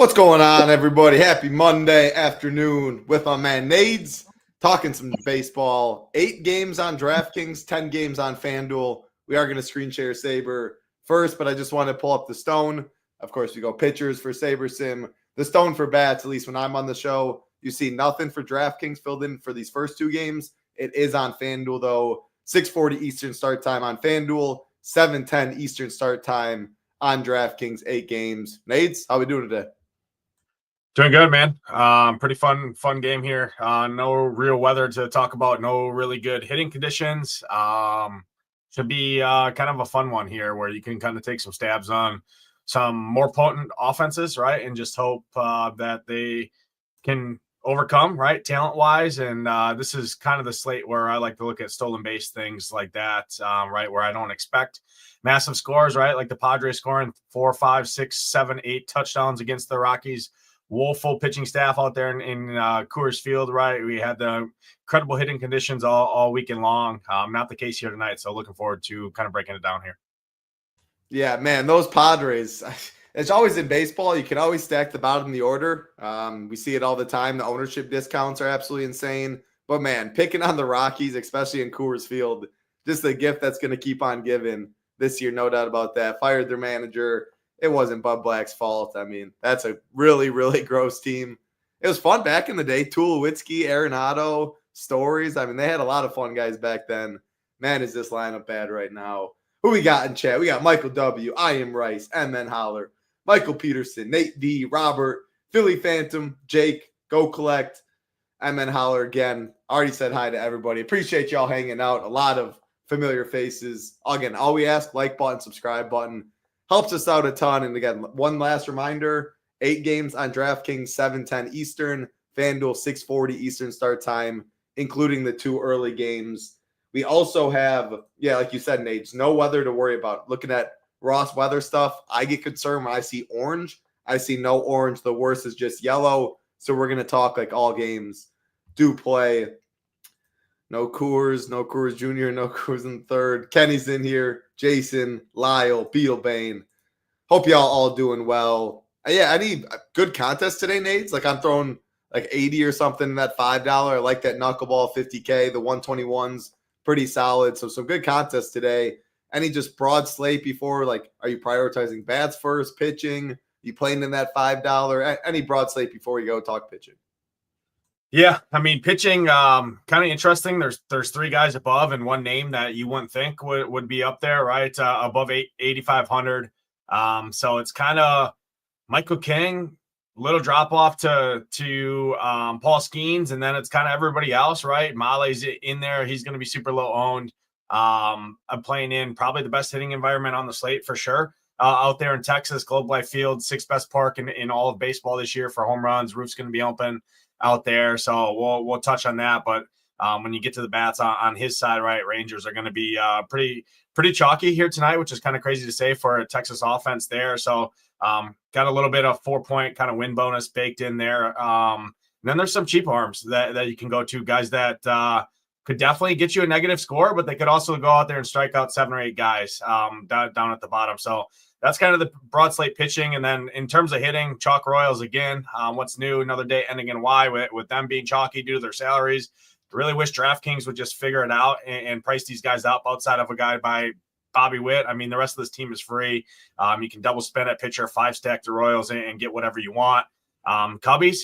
What's going on, everybody? Happy Monday afternoon with my man Nades. Talking some baseball. 8 games on DraftKings, 10 games on FanDuel. We are going to screen share Saber first, but I just want to pull up the stone. Of course, we go pitchers for Saber Sim. The stone for bats, at least when I'm on the show. You see nothing for DraftKings filled in for these first 2 games. It is on FanDuel, though. 6:40 Eastern start time on FanDuel. 7:10 Eastern start time on DraftKings. 8 games. Nades, how we doing today? Doing good, man. Pretty fun game here. No real weather to talk about. No really good hitting conditions. Should be kind of a fun one here where you can kind of take some stabs on some more potent offenses, right? And just hope that they can overcome, right, talent-wise. And this is kind of the slate where I like to look at stolen base, things like that, right, where I don't expect massive scores, right? Like the Padres scoring 4, 5, 6, 7, 8 touchdowns against the Rockies. Woeful pitching staff out there in Coors Field, right? We had the incredible hitting conditions all weekend long. Not the case here tonight, so looking forward to kind of breaking it down here. Yeah, man, those Padres, it's always in baseball. You can always stack the bottom of the order. We see it all the time. The ownership discounts are absolutely insane. But, man, picking on the Rockies, especially in Coors Field, just a gift that's going to keep on giving this year, no doubt about that. Fired their manager. It wasn't Bud Black's fault. I mean, that's a really, really gross team. It was fun back in the day. Tulowitzki, Arenado, Stories. I mean, they had a lot of fun guys back then. Man, is this lineup bad right now? Who we got in chat? We got Michael W., I Am Rice, MN Holler, Michael Peterson, Nate D., Robert, Philly Phantom, Jake, Go Collect, MN Holler again. Already said hi to everybody. Appreciate y'all hanging out. A lot of familiar faces. Again, all we ask, like button, subscribe button. Helps us out a ton. And again, one last reminder, 8 games on DraftKings, 7:10 Eastern, FanDuel 6:40 Eastern start time, including the 2 early games. We also have, like you said, Nate, no weather to worry about. Looking at Ross weather stuff, I get concerned when I see orange. I see no orange. The worst is just yellow. So we're going to talk like all games do play. No Coors Jr., no Coors in third. Kenny's in here. Jason, Lyle, Beetlebane. Hope y'all all doing well. I need a good contest today, Nate. Like I'm throwing like 80 or something in that $5. I like that knuckleball 50K. The 121's pretty solid. So some good contests today. Any just broad slate before? Like, are you prioritizing bats first, pitching? You playing in that $5? Any broad slate before we go talk pitching? Yeah, I mean, pitching, kind of interesting. There's 3 guys above and one name that you wouldn't think would be up there, right? Above 8,500. So it's kind of Michael King, little drop off to Paul Skeens, and then it's kind of everybody else, right? Male's in there. He's going to be super low owned. I'm playing in probably the best hitting environment on the slate for sure. Out there in Texas, Globe Life Field, 6th best park in all of baseball this year for home runs. Roof's going to be open out there, so we'll touch on that. But when you get to the bats on his side, right, Rangers are going to be pretty chalky here tonight, which is kind of crazy to say for a Texas offense there. So got a little bit of 4-point kind of win bonus baked in there. And then there's some cheap arms that you can go to, guys that could definitely get you a negative score, but they could also go out there and strike out 7 or 8 guys down at the bottom. So that's kind of the broad slate pitching. And then in terms of hitting, chalk Royals again. What's new? Another day ending in Y with them being chalky due to their salaries. I really wish DraftKings would just figure it out and price these guys up outside of a guy by Bobby Witt. I mean, the rest of this team is free. You can double spend at pitcher, 5-stack the Royals and get whatever you want. Cubbies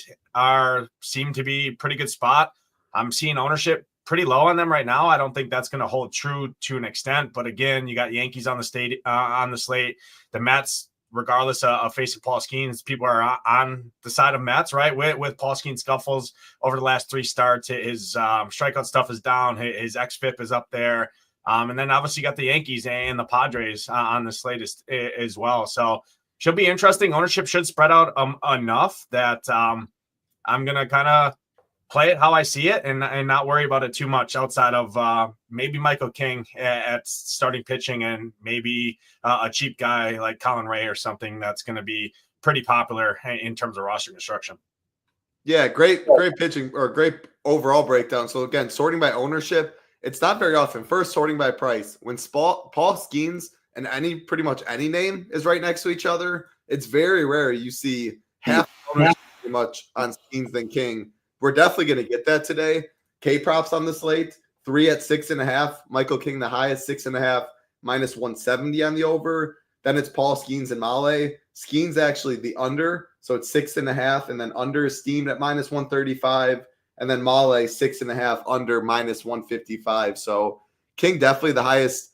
seem to be pretty good spot. I'm seeing ownership pretty low on them right now. I don't think that's going to hold true to an extent. But again, you got Yankees on the slate. The Mets, regardless of facing Paul Skeens, people are on the side of Mets, right? With Paul Skeens scuffles over the last 3 starts, his strikeout stuff is down. His xFIP is up there. And then obviously you got the Yankees and the Padres on the slate as well. So should be interesting. Ownership should spread out enough that I'm going to kind of play it how I see it and not worry about it too much outside of maybe Michael King at starting pitching and maybe a cheap guy like Colin Ray or something that's going to be pretty popular in terms of roster construction. Yeah, great pitching or great overall breakdown. So again, sorting by ownership, it's not very often. First, sorting by price. When Paul Skeens and pretty much any name is right next to each other, it's very rare you see half ownership pretty much on Skeens than King. We're definitely going to get that today. K props on the slate, 3 at 6.5. Michael King, the highest, 6.5, minus 170 on the over. Then it's Paul Skeens and Male. Skeens actually the under, so it's 6.5, and then under is steamed at minus 135, and then Male 6.5 under minus 155. So King definitely the highest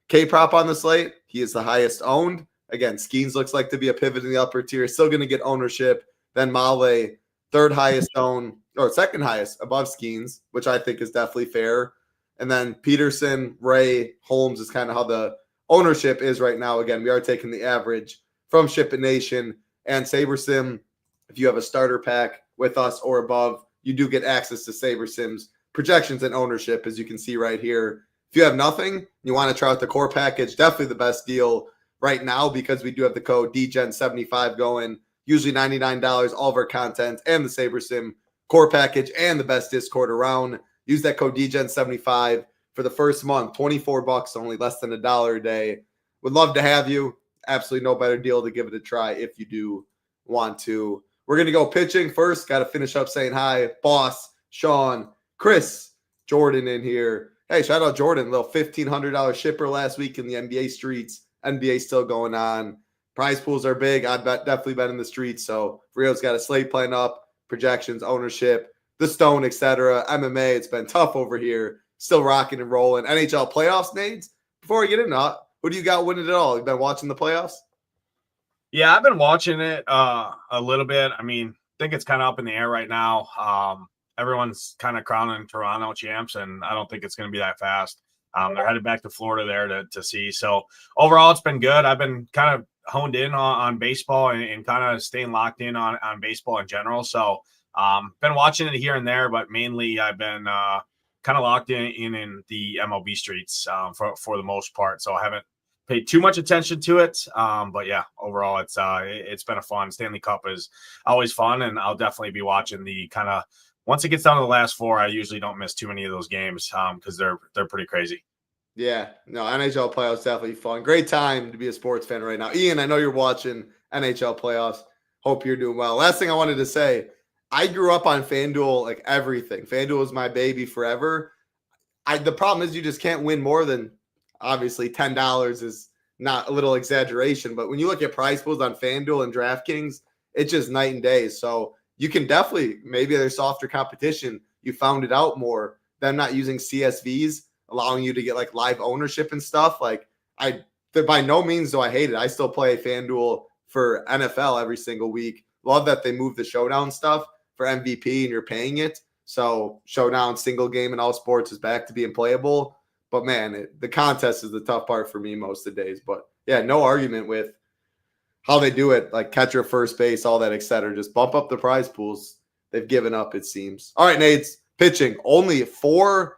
K prop on the slate. He is the highest owned. Again, Skeens looks like to be a pivot in the upper tier, still going to get ownership. Then Male, third highest owned, or second highest above Skeens, which I think is definitely fair. And then Peterson, Ray, Holmes is kind of how the ownership is right now. Again, we are taking the average from SHIPIT Nation and SaberSim. If you have a starter pack with us or above, you do get access to SaberSim's projections and ownership, as you can see right here. If you have nothing, you want to try out the core package, definitely the best deal right now because we do have the code DGEN75 going. Usually $99, all of our content and the SaberSim core package and the best Discord around. Use that code DGEN75 for the first month, $24, only less than $1 a day. Would love to have you. Absolutely no better deal to give it a try if you do want to. We're going to go pitching first. Got to finish up saying hi. Boss, Sean, Chris, Jordan in here. Hey, shout out Jordan, little $1,500 shipper last week in the NBA streets. NBA still going on. Prize pools are big. I've definitely been in the streets. So Rio's got a slate playing up, projections, ownership, the Stone, etc. MMA, it's been tough over here. Still rocking and rolling. NHL playoffs, Nades. Before we get into who do you got winning it all? You've been watching the playoffs? Yeah, I've been watching it a little bit. I mean, I think it's kind of up in the air right now. Everyone's kind of crowning Toronto champs, and I don't think it's going to be that fast. They're headed back to Florida there to see. So overall, it's been good. I've been kind of honed in on baseball and kind of staying locked in on baseball in general. So been watching it here and there, but mainly I've been kind of locked in the MLB streets for the most part. So I haven't paid too much attention to it. But yeah, overall, it's been a fun. Stanley Cup is always fun, and I'll definitely be watching the kind of once it gets down to the last four. I usually don't miss too many of those games because they're pretty crazy. Yeah, no, NHL playoffs definitely fun. Great time to be a sports fan right now. Ian, I know you're watching NHL playoffs. Hope you're doing well. Last thing I wanted to say, I grew up on FanDuel, like everything. FanDuel was my baby forever. The problem is you just can't win more than, obviously, $10 is not a little exaggeration. But when you look at prize pools on FanDuel and DraftKings, it's just night and day. So you can definitely, maybe there's softer competition. You found it out more. Them not using CSVs, allowing you to get like live ownership and stuff. Like by no means do I hate it. I still play FanDuel for NFL every single week. Love that they moved the showdown stuff for MVP and you're paying it. So showdown, single game, and all sports is back to being playable. But man, the contest is the tough part for me most of the days. But yeah, no argument with how they do it, like catcher, first base, all that, etc. Just bump up the prize pools. They've given up, it seems. All right, Nate's pitching. Only 4.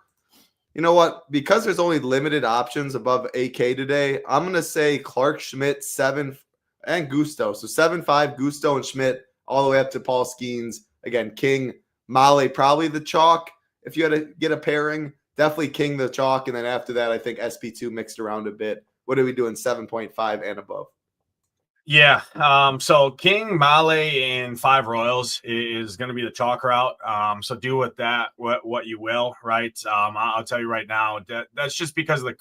You know what? Because there's only limited options above 8K today, I'm going to say Clark, Schmidt, 7, and Gusto. So 7-5, Gusto and Schmidt, all the way up to Paul Skeens. Again, King, Male, probably the chalk. If you had to get a pairing, definitely King the chalk. And then after that, I think SP2 mixed around a bit. What are we doing? 7.5 and above. Yeah. So King, Male, and 5 Royals is going to be the chalk route. So do with that what you will, right? I'll tell you right now that's just because of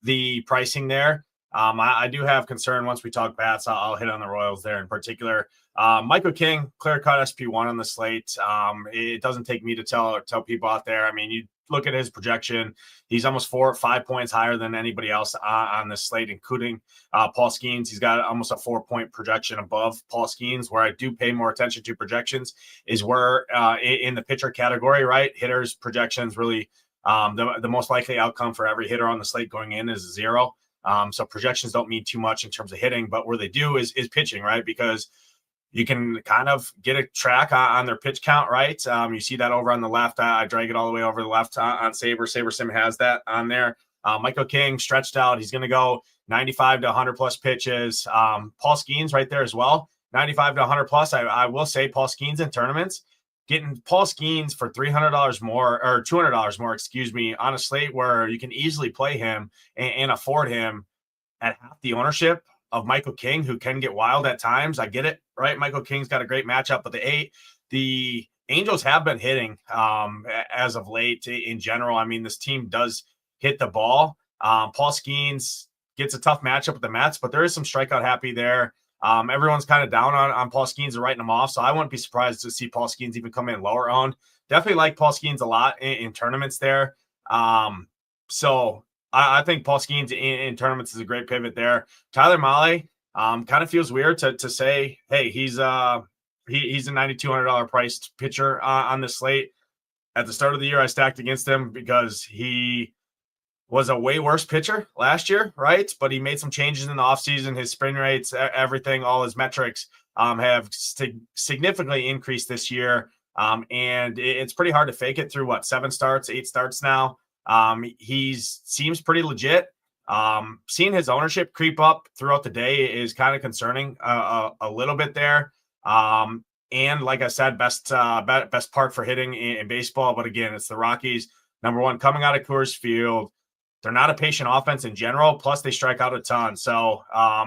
the pricing there. I do have concern once we talk bats. I'll hit on the Royals there in particular. Michael King, clear-cut SP1 on the slate. It doesn't take me to tell people out there. I mean, you look at his projection. He's almost 4 or 5 points higher than anybody else on this slate, including Paul Skeens. He's got almost a 4-point projection above Paul Skeens. Where I do pay more attention to projections is where in the pitcher category, right? Hitters projections really the most likely outcome for every hitter on the slate going in is 0. So projections don't mean too much in terms of hitting, but where they do is pitching, right? Because you can kind of get a track on their pitch count, right? You see that over on the left. I drag it all the way over the left on Saber. SaberSim has that on there. Michael King stretched out. He's going to go 95 to 100 plus pitches. Paul Skeens right there as well. 95 to 100 plus. I will say Paul Skeens in tournaments, getting Paul Skeens for $300 more or $200 more, on a slate where you can easily play him and afford him at half the ownership of Michael King, who can get wild at times. I get it, right? Michael King's got a great matchup, but the Angels have been hitting as of late in general. I mean, this team does hit the ball. Paul Skeens gets a tough matchup with the Mets, but there is some strikeout happy there. Everyone's kind of down on Paul Skeens and writing him off, so I wouldn't be surprised to see Paul Skeens even come in lower owned. Definitely like Paul Skeens a lot in tournaments there. So I think Paul Skeens in tournaments is a great pivot there. Tyler Mahle kind of feels weird to say, hey, he's a $9,200 priced pitcher on the slate. At the start of the year, I stacked against him because he was a way worse pitcher last year, right? But he made some changes in the offseason. His spin rates, everything, all his metrics have significantly increased this year. And it's pretty hard to fake it through 8 starts now. He seems pretty legit. Seeing his ownership creep up throughout the day is kind of concerning a little bit there. And like I said, best part for hitting in baseball. But again, it's the Rockies. Number one, coming out of Coors Field. They're not a patient offense in general. Plus, they strike out a ton. So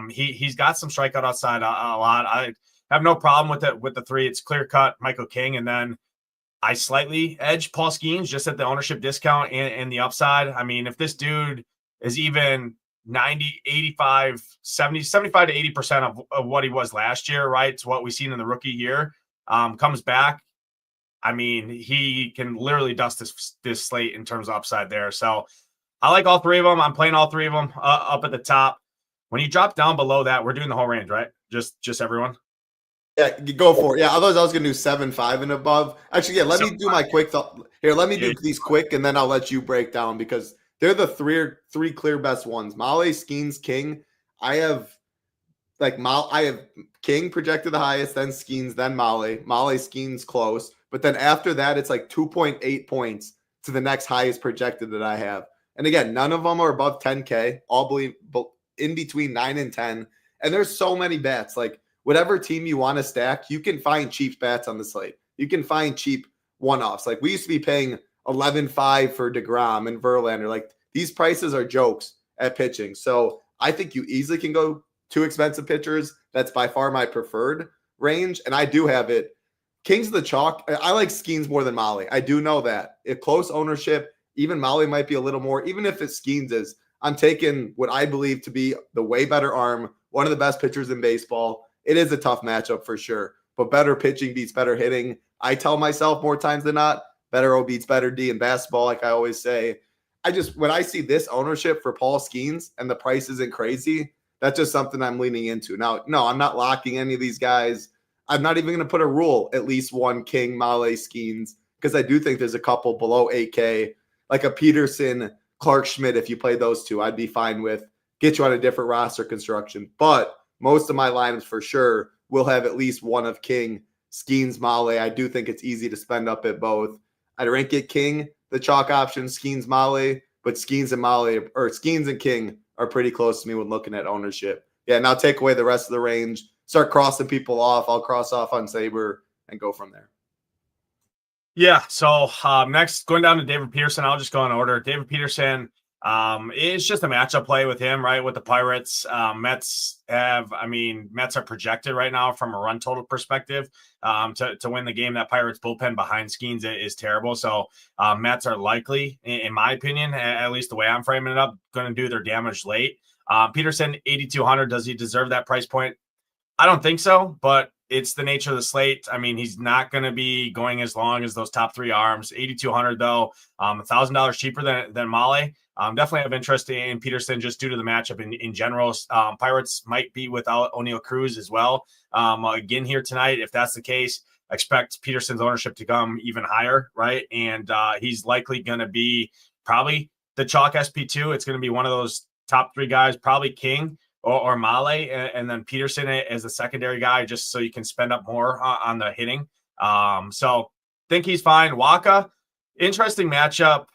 he's got some strikeout outside a lot. I have no problem with the three. It's clear cut Michael King, and then I slightly edge Paul Skeens just at the ownership discount and the upside. I mean, if this dude is even 90, 85, 70, 75 to 80% of what he was last year, right? It's what we've seen in the rookie year, comes back. I mean, he can literally dust this slate in terms of upside there. So I like all three of them. I'm playing all three of them up at the top. When you drop down below that, we're doing the whole range, right? Just everyone. Yeah, go for it. Yeah, otherwise I was going to do 7-5 and above. Actually, yeah, let me do my quick thought. Here, let me do these quick, and then I'll let you break down because they're the three clear best ones. Mahle, Skeens, King. I have King projected the highest, then Skeens, then Mahle. Mahle, Skeens close. But then after that, it's like 2.8 points to the next highest projected that I have. And again, none of them are above 10K, all believe in between 9 and 10. And there's so many bats. Like whatever team you want to stack, you can find cheap bats on the slate. You can find cheap one-offs. Like we used to be paying 11.5 for DeGrom and Verlander. Like these prices are jokes at pitching. So I think you easily can go 2 expensive pitchers. That's by far my preferred range. And I do have it. King's the chalk. I like Skeens more than Mahle. I do know that. If close ownership, even Mahle might be a little more, even if it's Skeens is, I'm taking what I believe to be the way better arm, one of the best pitchers in baseball. It is a tough matchup for sure, but better pitching beats better hitting. I tell myself more times than not, better O beats better D in basketball, like I always say. When I see this ownership for Paul Skeens and the price isn't crazy, that's just something I'm leaning into. Now, no, I'm not locking any of these guys. I'm not even going to put a rule, at least one King, Mahle, Skeens, because I do think there's a couple below 8K. Like a Peterson, Clark Schmidt, if you play those two, I'd be fine with. Get you on a different roster construction. But most of my lineups for sure will have at least one of King, Skeens, Mahle. I do think it's easy to spend up at both. I'd rank it King, the chalk option, Skeens, Mahle, but Skeens and Mahle, or Skeens and King are pretty close to me when looking at ownership. Yeah, now take away the rest of the range. Start crossing people off. I'll cross off on Saber and go from there. Yeah. So next, going down to David Peterson, I'll just go in order. David Peterson, it's just a matchup play with him, right? With the Pirates. Mets are projected right now from a run total perspective to win the game. That Pirates bullpen behind Skeens is terrible. So Mets are likely, in my opinion, at least the way I'm framing it up, going to do their damage late. Peterson, 8,200. Does he deserve that price point? I don't think so, but it's the nature of the slate. I mean, he's not going to be going as long as those top 3 arms. 8,200 though, $1,000 cheaper than Mahle. Definitely have interest in Peterson just due to the matchup in general. Pirates might be without O'Neal Cruz as well. Again here tonight, if that's the case, expect Peterson's ownership to come even higher, right? And he's likely going to be probably the chalk SP2. It's going to be one of those top 3 guys, probably King or Mahle, and then Peterson as a secondary guy, just so you can spend up more on the hitting. So think he's fine. Waka, interesting matchup.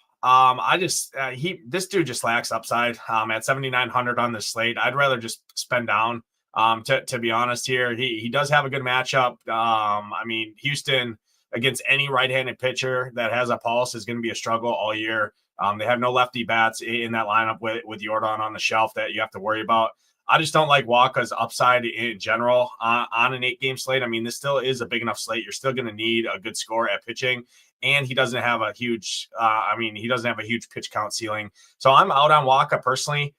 This dude just lacks upside at 7,900 on this slate. I'd rather just spend down to be honest here. He does have a good matchup. I mean, Houston against any right-handed pitcher that has a pulse is going to be a struggle all year. They have no lefty bats in that lineup with Jordan on the shelf that you have to worry about. I just don't like Walker's upside in general on an 8-game slate. I mean, this still is a big enough slate. You're still going to need a good score at pitching, and he doesn't have a huge pitch count ceiling. So I'm out on Walker personally.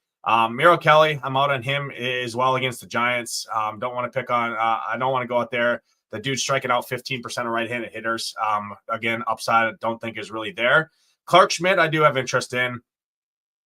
Miro Kelly, I'm out on him as well against the Giants. Don't want to pick on. I don't want to go out there. The dude's striking out 15% of right-handed hitters. Again, upside I don't think is really there. Clark Schmidt, I do have interest in.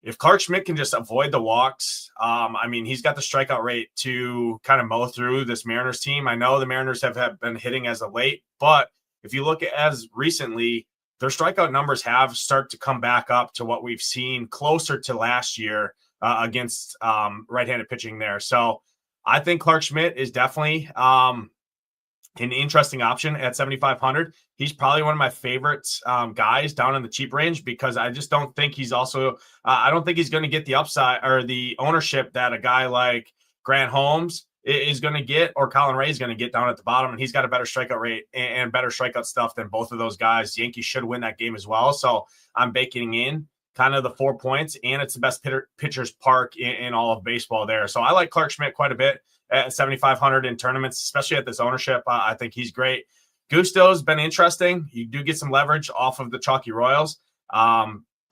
If Clark Schmidt can just avoid the walks, I mean, he's got the strikeout rate to kind of mow through this Mariners team. I know the Mariners have been hitting as of late, but if you look at as recently, their strikeout numbers have started to come back up to what we've seen closer to last year against right-handed pitching there. So I think Clark Schmidt is definitely an interesting option at 7,500. He's probably one of my favorite guys down in the cheap range because I just don't think he's also I don't think he's going to get the upside or the ownership that a guy like Grant Holmes is going to get or Colin Ray is going to get down at the bottom. And he's got a better strikeout rate and better strikeout stuff than both of those guys. The Yankees should win that game as well. So I'm baking in kind of the 4 points, and it's the best pitcher's park in all of baseball there. So I like Clark Schmidt quite a bit at 7,500 in tournaments, especially at this ownership. I think he's great. Gusto's been interesting. You do get some leverage off of the chalky Royals.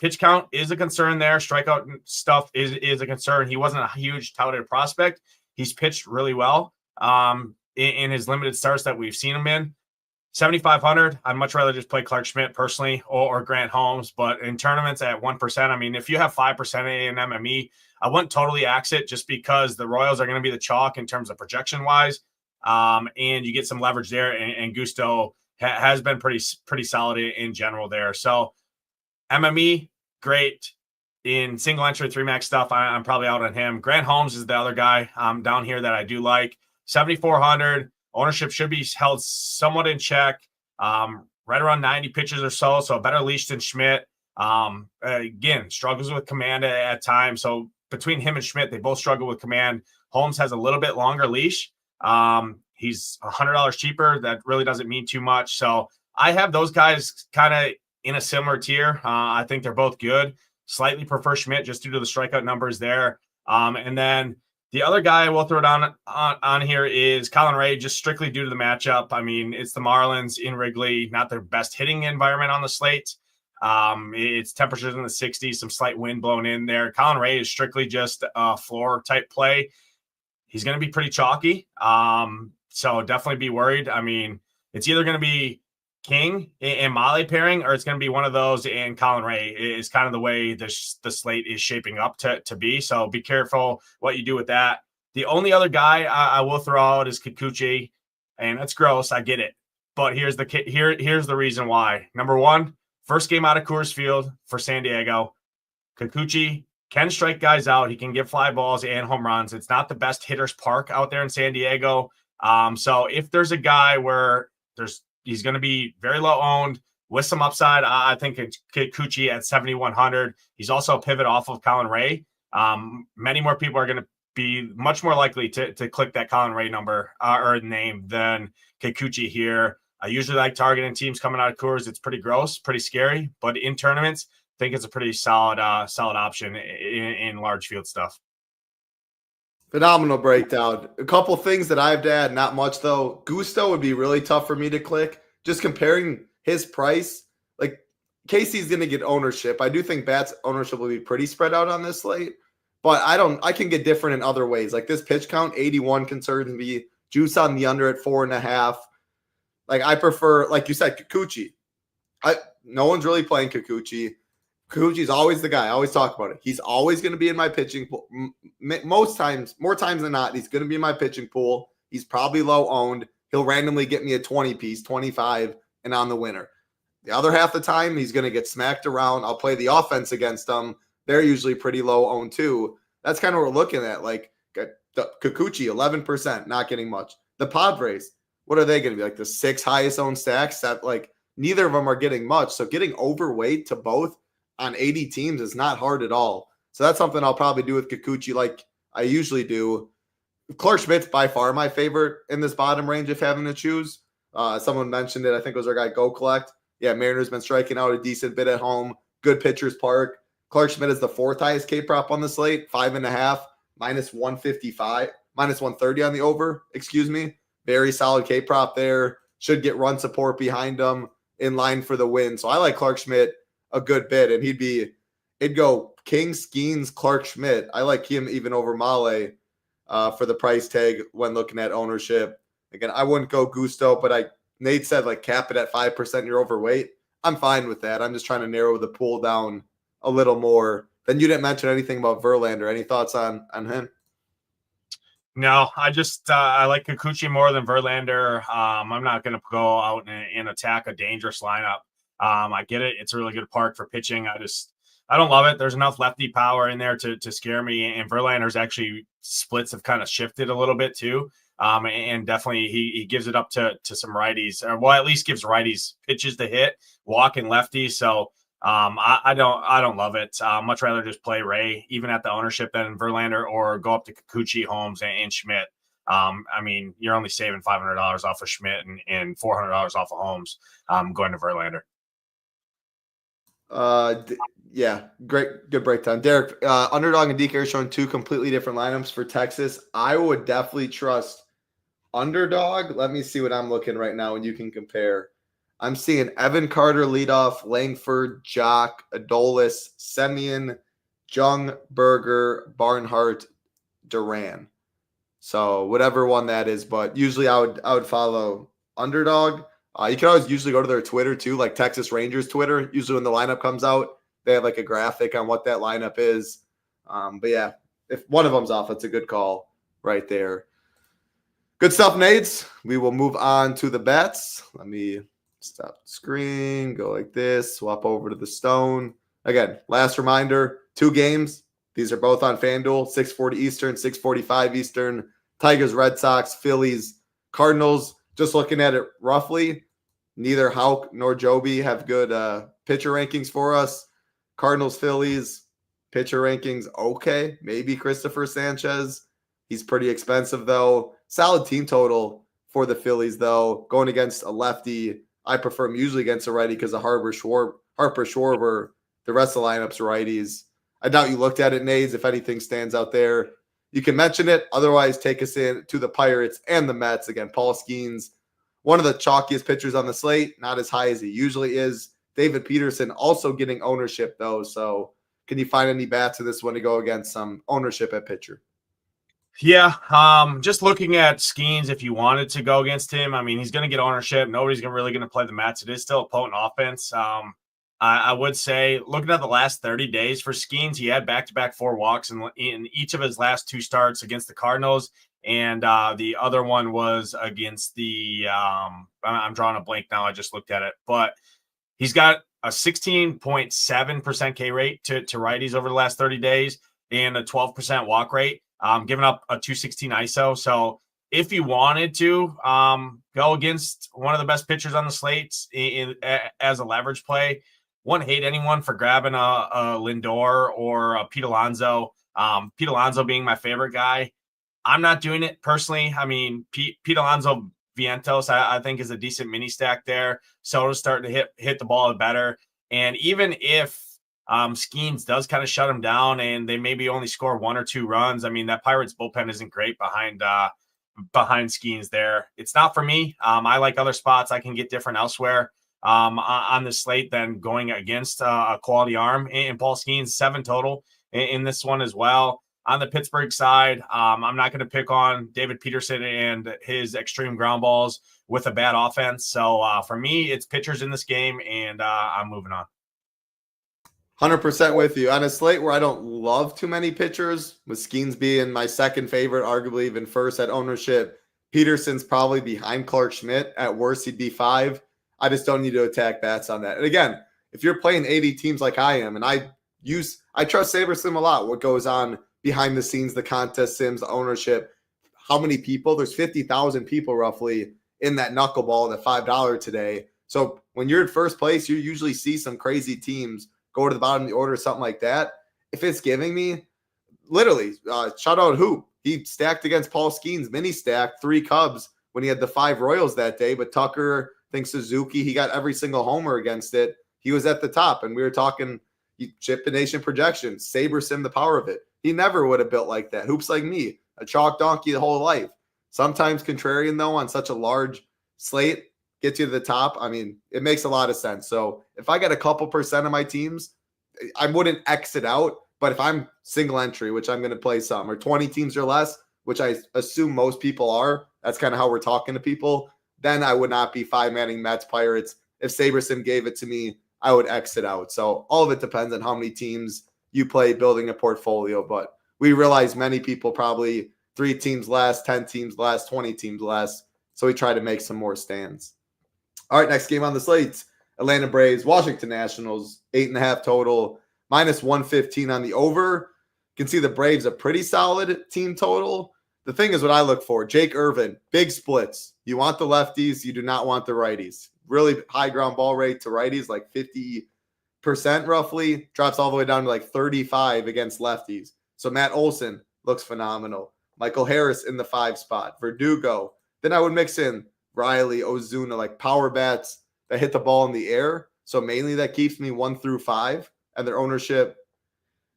Pitch count is a concern there. Strikeout stuff is a concern. He wasn't a huge touted prospect. He's pitched really well in his limited starts that we've seen him in. 7,500, I'd much rather just play Clark Schmidt personally or Grant Holmes. But in tournaments at 1%, I mean, if you have 5% in MME, I wouldn't totally axe it just because the Royals are going to be the chalk in terms of projection-wise. And you get some leverage there. And Gusto has been pretty solid in general there. So MME, great. In single entry 3-max stuff, I'm probably out on him. Grant Holmes is the other guy down here that I do like. 7,400. Ownership should be held somewhat in check, right around 90 pitches or so. So a better leash than Schmidt. Again, struggles with command at times. So between him and Schmidt, they both struggle with command. Holmes has a little bit longer leash. He's $100 cheaper. That really doesn't mean too much. So I have those guys kind of in a similar tier. I think they're both good. Slightly prefer Schmidt just due to the strikeout numbers there. And then the other guy we'll throw down on here is Colin Ray, just strictly due to the matchup. I mean, it's the Marlins in Wrigley, not their best hitting environment on the slate. It's temperatures in the 60s, some slight wind blown in there. Colin Ray is strictly just a floor type play. He's going to be pretty chalky. So definitely be worried. I mean, it's either going to be King and Molly pairing, or it's going to be one of those and Colin Ray is kind of the way the slate is shaping up to be. So be careful what you do with that. The only other guy I will throw out is Kikuchi, and that's gross. I get it. But here's the reason why. Number one, first game out of Coors Field for San Diego. Kikuchi can strike guys out. He can get fly balls and home runs. It's not the best hitter's park out there in San Diego. So if there's a guy where he's going to be very low owned with some upside, I think it's Kikuchi at 7,100. He's also a pivot off of Colin Ray. Many more people are going to be much more likely to click that Colin Ray number or name than Kikuchi here. I usually like targeting teams coming out of Coors. It's pretty gross, pretty scary, but in tournaments, I think it's a pretty solid option in large field stuff. Phenomenal breakdown. A couple things that I have to add, not much though. Gusto would be really tough for me to click. Just comparing his price, like Casey's going to get ownership. I do think Bat's ownership will be pretty spread out on this slate, but I can get different in other ways. Like this pitch count, 81 concerns me. Juice on the under at 4.5. Like I prefer, like you said, Kikuchi. No one's really playing Kikuchi. Kikuchi's always the guy. I always talk about it. He's always going to be in my pitching pool. Most times, more times than not, he's going to be in my pitching pool. He's probably low owned. He'll randomly get me a 20 piece, 25, and I'm the winner. The other half the time, he's going to get smacked around. I'll play the offense against them. They're usually pretty low owned too. That's kind of what we're looking at. Like Kikuchi, 11%, not getting much. The Padres, what are they going to be? Like the 6 highest owned stacks? That like neither of them are getting much. So getting overweight to both on 80 teams is not hard at all. So that's something I'll probably do with Kikuchi like I usually do. Clark Schmidt's by far my favorite in this bottom range if having to choose. Someone mentioned it. I think it was our guy Go Collect. Yeah, Mariners been striking out a decent bit at home. Good pitcher's park. Clark Schmidt is the 4th highest K prop on the slate, 5.5. minus 155, minus 130 on the over, excuse me. Very solid K prop there. Should get run support behind him in line for the win. So I like Clark Schmidt a good bit, and it'd go King, Skeens, Clark Schmidt. I like him even over Male for the price tag when looking at ownership. Again, I wouldn't go Gusto, but Nate said like cap it at 5%, you're overweight. I'm fine with that. I'm just trying to narrow the pool down a little more. Then you didn't mention anything about Verlander. Any thoughts on him? No, I like Kikuchi more than Verlander. I'm not going to go out and attack a dangerous lineup. I get it. It's a really good park for pitching. I don't love it. There's enough lefty power in there to scare me. And Verlander's actually splits have kind of shifted a little bit too. And definitely he gives it up to some righties, or well, at least gives righties pitches to hit, walking lefties. So I don't love it. Much rather just play Ray, even at the ownership, than Verlander, or go up to Kikuchi, Holmes, and Schmidt. I mean, you're only saving $500 off of Schmidt and $400 off of Holmes. Going to Verlander. Yeah, good breakdown. Derek, Underdog and DK are showing two completely different lineups for Texas. I would definitely trust Underdog. Let me see what I'm looking right now, and you can compare. I'm seeing Evan Carter leadoff, Langford, Jock, Adolis, Semien, Jung, Berger, Barnhart, Duran. So whatever one that is, but usually I would follow Underdog. You can always usually go to their Twitter too, like Texas Rangers Twitter. Usually when the lineup comes out, they have like a graphic on what that lineup is. But yeah, if one of them's off, it's a good call right there. Good stuff, Nades. We will move on to the bets. Let me stop the screen, go like this, swap over to the Stone. Again, last reminder, 2 games. These are both on FanDuel, 6:40 Eastern, 6:45 Eastern. Tigers, Red Sox, Phillies, Cardinals. Just looking at it roughly, neither Houck nor Joby have good pitcher rankings for us. Cardinals, Phillies, pitcher rankings, okay. Maybe Christopher Sanchez. He's pretty expensive, though. Solid team total for the Phillies, though. Going against a lefty, I prefer him usually against a righty because of Harper Schwarber. The rest of the lineups are righties. I doubt you looked at it, Nades. If anything stands out there, you can mention it. Otherwise, take us in to the Pirates and the Mets. Again, Paul Skeens, one of the chalkiest pitchers on the slate, not as high as he usually is. David Peterson also getting ownership, though. So can you find any bats in this one to go against some ownership at pitcher? Yeah, just looking at Skeens, if you wanted to go against him, I mean, he's going to get ownership. Nobody's really going to play the Mets. It is still a potent offense. I would say, looking at the last 30 days for Skeens, he had back-to-back 4 walks in each of his last 2 starts against the Cardinals, and the other one was against the I'm drawing a blank now. I just looked at it, but he's got a 16.7% K rate to righties over the last 30 days and a 12% walk rate, giving up a 216 ISO. So if you wanted to go against one of the best pitchers on the slates as a leverage play, wouldn't hate anyone for grabbing a Lindor or a Pete Alonso. Pete Alonso being my favorite guy. I'm not doing it personally. I mean, Pete Alonso Vientos, I think, is a decent mini stack there. Soto's starting to hit the ball better. And even if Skeens does kind of shut him down and they maybe only score 1 or 2 runs, I mean, that Pirates bullpen isn't great behind Skeens there. It's not for me. I like other spots I can get different elsewhere on the slate than going against a quality arm. And Paul Skeens, 7 total in this one as well. On the Pittsburgh side, I'm not going to pick on David Peterson and his extreme ground balls with a bad offense. So for me, it's pitchers in this game, and I'm moving on. 100% with you. On a slate where I don't love too many pitchers, with Skeens being my second favorite, arguably even first at ownership, Peterson's probably behind Clark Schmidt. At worst, he'd be 5. I just don't need to attack bats on that. And again, if you're playing 80 teams like I am, and I trust SaberSim a lot, what goes on behind the scenes, the contest sims, the ownership, how many people? There's 50,000 people roughly in that knuckleball at $5 today. So when you're in first place, you usually see some crazy teams go to the bottom of the order or something like that. If it's giving me, literally, shout out Hoop. He stacked against Paul Skeens, mini stack, 3 Cubs when he had the 5 Royals that day. But Tucker, I think Suzuki, he got every single homer against it. He was at the top, and we were talking Chip Nation projections, SaberSim, the power of it. He never would have built like that. Hoops like me, a chalk donkey the whole life. Sometimes contrarian, though, on such a large slate gets you to the top. I mean, it makes a lot of sense. So if I get a couple percent of my teams, I wouldn't exit out. But if I'm single entry, which I'm going to play some, or 20 teams or less, which I assume most people are, that's kind of how we're talking to people, then I would not be five-manning Mets, Pirates. If Saberson gave it to me, I would exit out. So all of it depends on how many teams you play building a portfolio. But we realize many people probably 3 teams less, 10 teams less, 20 teams less. So we try to make some more stands. All right, next game on the slate. Atlanta Braves, Washington Nationals, 8.5 total, -115 on the over. You can see the Braves a pretty solid team total. The thing is what I look for. Jake Irvin, big splits. You want the lefties, you do not want the righties. Really high ground ball rate to righties, like 50% roughly. Drops all the way down to like 35 against lefties. So Matt Olson looks phenomenal. Michael Harris in the 5 spot. Verdugo. Then I would mix in Riley, Ozuna, like power bats that hit the ball in the air. So mainly that keeps me 1 through 5. And their ownership,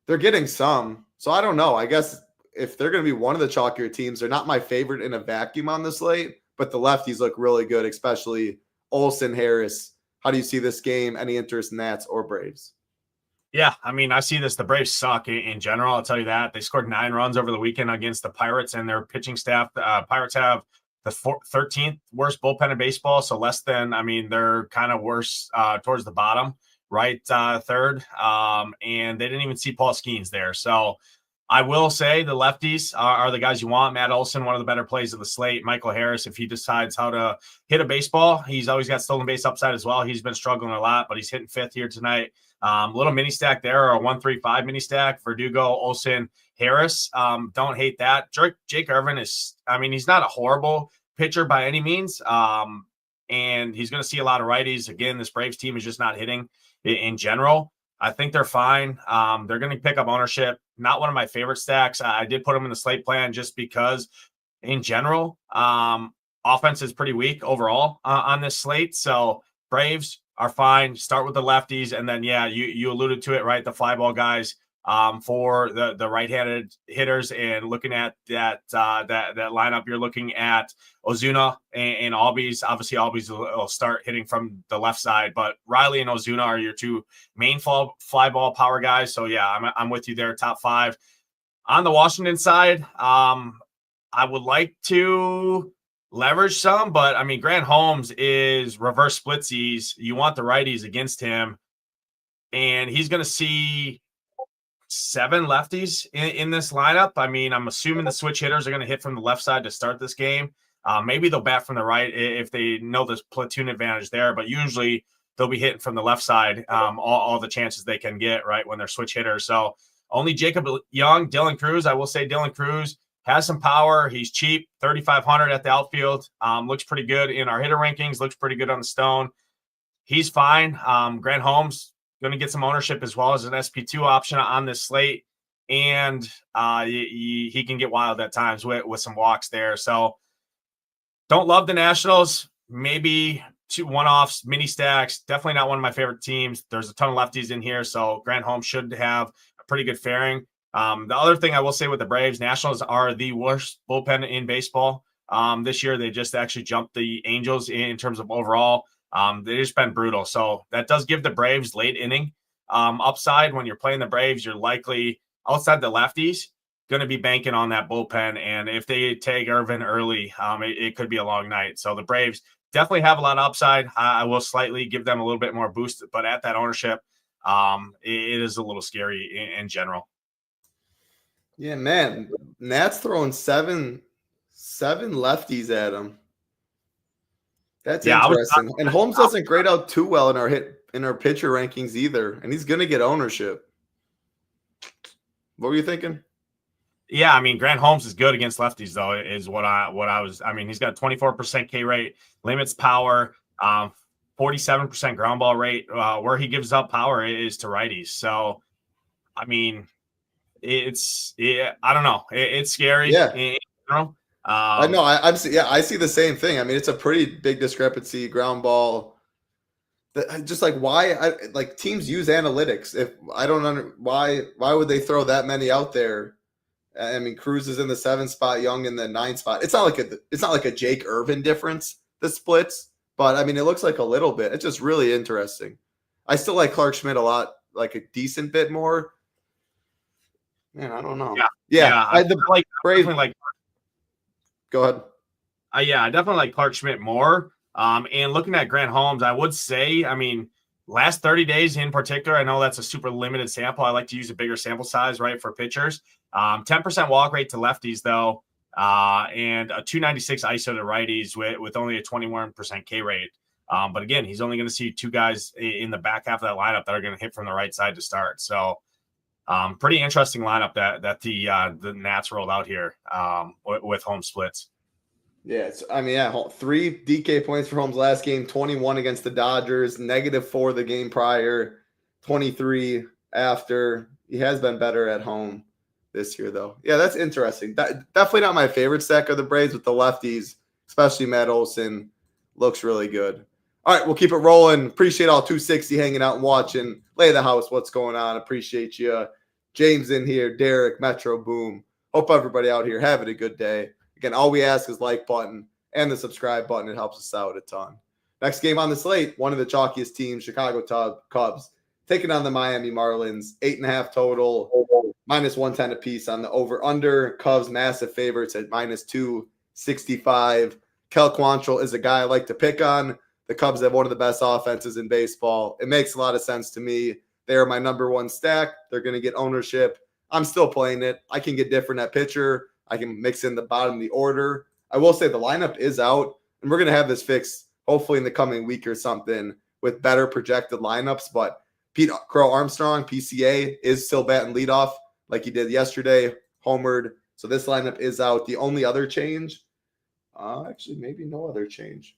they're getting some. So I don't know. I guess if they're going to be one of the chalkier teams, they're not my favorite in a vacuum on the slate, but the lefties look really good, especially Olsen, Harris. How do you see this game? Any interest in Nats or Braves? Yeah, I mean, I see this. The Braves suck in general. I'll tell you that. They scored 9 runs over the weekend against the Pirates and their pitching staff. Pirates have the 13th worst bullpen in baseball, so less than, I mean, they're kind of worse towards the bottom, right, third. And they didn't even see Paul Skeens there. So I will say the lefties are the guys you want. Matt Olson, one of the better plays of the slate. Michael Harris, if he decides how to hit a baseball, he's always got stolen base upside as well. He's been struggling a lot, but he's hitting 5th here tonight. Little mini stack there, or a 1-3-5 mini stack. Verdugo, Olson, Harris. Don't hate that. Jake Irvin is, I mean, he's not a horrible pitcher by any means. And he's going to see a lot of righties. Again, this Braves team is just not hitting in general. I think they're fine. They're going to pick up ownership. Not one of my favorite stacks. I did put them in the slate plan just because, in general, offense is pretty weak overall on this slate. So Braves are fine. Start with the lefties, and then you alluded to it, right? The fly ball guys for the right-handed hitters, and looking at that lineup, you're looking at Ozuna and Albies. Obviously, Albies will start hitting from the left side, but Riley and Ozuna are your 2 main fly ball power guys. So yeah, I'm with you there. Top 5 on the Washington side. I would like to leverage some, but I mean, Grant Holmes is reverse splitsies. You want the righties against him, and he's going to see 7 lefties in this lineup. I mean, I'm assuming the switch hitters are going to hit from the left side to start this game. Maybe they'll bat from the right if they know there's platoon advantage there, but usually they'll be hitting from the left side all the chances they can get, right, when they're switch hitters. So only Jacob Young, Dylan Cruz. I will say Dylan Cruz has some power. He's cheap, 3,500 at the outfield. Looks pretty good in our hitter rankings. Looks pretty good on the stone. He's fine. Grant Holmes going to get some ownership as well as an SP2 option on this slate. And he can get wild at times with some walks there. So don't love the Nationals. Maybe 2 one-offs, mini stacks. Definitely not one of my favorite teams. There's a ton of lefties in here, so Grant Holmes should have a pretty good faring. The other thing I will say with the Braves, Nationals are the worst bullpen in baseball. This year, they just actually jumped the Angels in terms of overall. They've just been brutal. So that does give the Braves late inning upside. When you're playing the Braves, you're likely, outside the lefties, going to be banking on that bullpen. And if they take Irvin early, it could be a long night. So the Braves definitely have a lot of upside. I will slightly give them a little bit more boost, but at that ownership, it is a little scary in general. Yeah, man. Nat's throwing seven lefties at him. That's interesting. And Holmes doesn't grade out too well in our pitcher rankings either, and he's going to get ownership. What were you thinking? Yeah, I mean, Grant Holmes is good against lefties, though, is what I was. I mean, he's got a 24% K rate, limits power, 47% ground ball rate. Where he gives up power is to righties. So, I mean, I don't know. It's scary. Yeah. In general. I know. I see the same thing. I mean, it's a pretty big discrepancy. Ground ball Just like like teams use analytics. If I don't why would they throw that many out there? I mean, Cruz is in the 7th spot, Young in the 9th spot. It's not like a Jake Irvin difference, the splits, but I mean, it looks like a little bit. It's just really interesting. I still like Clark Schmidt a lot, like a decent bit more. Man, I don't know. Yeah. I Go ahead. I definitely like Clark Schmidt more. And looking at Grant Holmes, I would say, I mean, last 30 days in particular, I know that's a super limited sample. I like to use a bigger sample size, right, for pitchers. 10% walk rate to lefties, though, and a 296 ISO to righties with only a 21% K rate. But again, he's only going to see 2 guys in the back half of that lineup that are going to hit from the right side to start. So pretty interesting lineup that the Nats rolled out here with home splits. Yeah, 3 DK points for Holmes last game, 21 against the Dodgers, -4 the game prior, 23 after. He has been better at home this year, though. Yeah, that's interesting. Definitely not my favorite stack of the Braves with the lefties, especially Matt Olson. Looks really good. All right, we'll keep it rolling. Appreciate all 260 hanging out and watching. Lay the house, what's going on? Appreciate you. James in here, Derek, Metro Boom. Hope everybody out here having a good day. Again, all we ask is like button and the subscribe button. It helps us out a ton. Next game on the slate, one of the chalkiest teams, Chicago Cubs, taking on the Miami Marlins. 8.5 total, -110 apiece on the over-under. Cubs massive favorites at -265. Kel Quantrill is a guy I like to pick on. The Cubs have one of the best offenses in baseball. It makes a lot of sense to me. They are my number 1 stack. They're going to get ownership. I'm still playing it. I can get different at pitcher. I can mix in the bottom of the order. I will say the lineup is out, and we're going to have this fixed hopefully in the coming week or something with better projected lineups. But Pete Crow Armstrong, PCA, is still batting leadoff like he did yesterday, homered. So this lineup is out. The only other change, actually maybe no other change.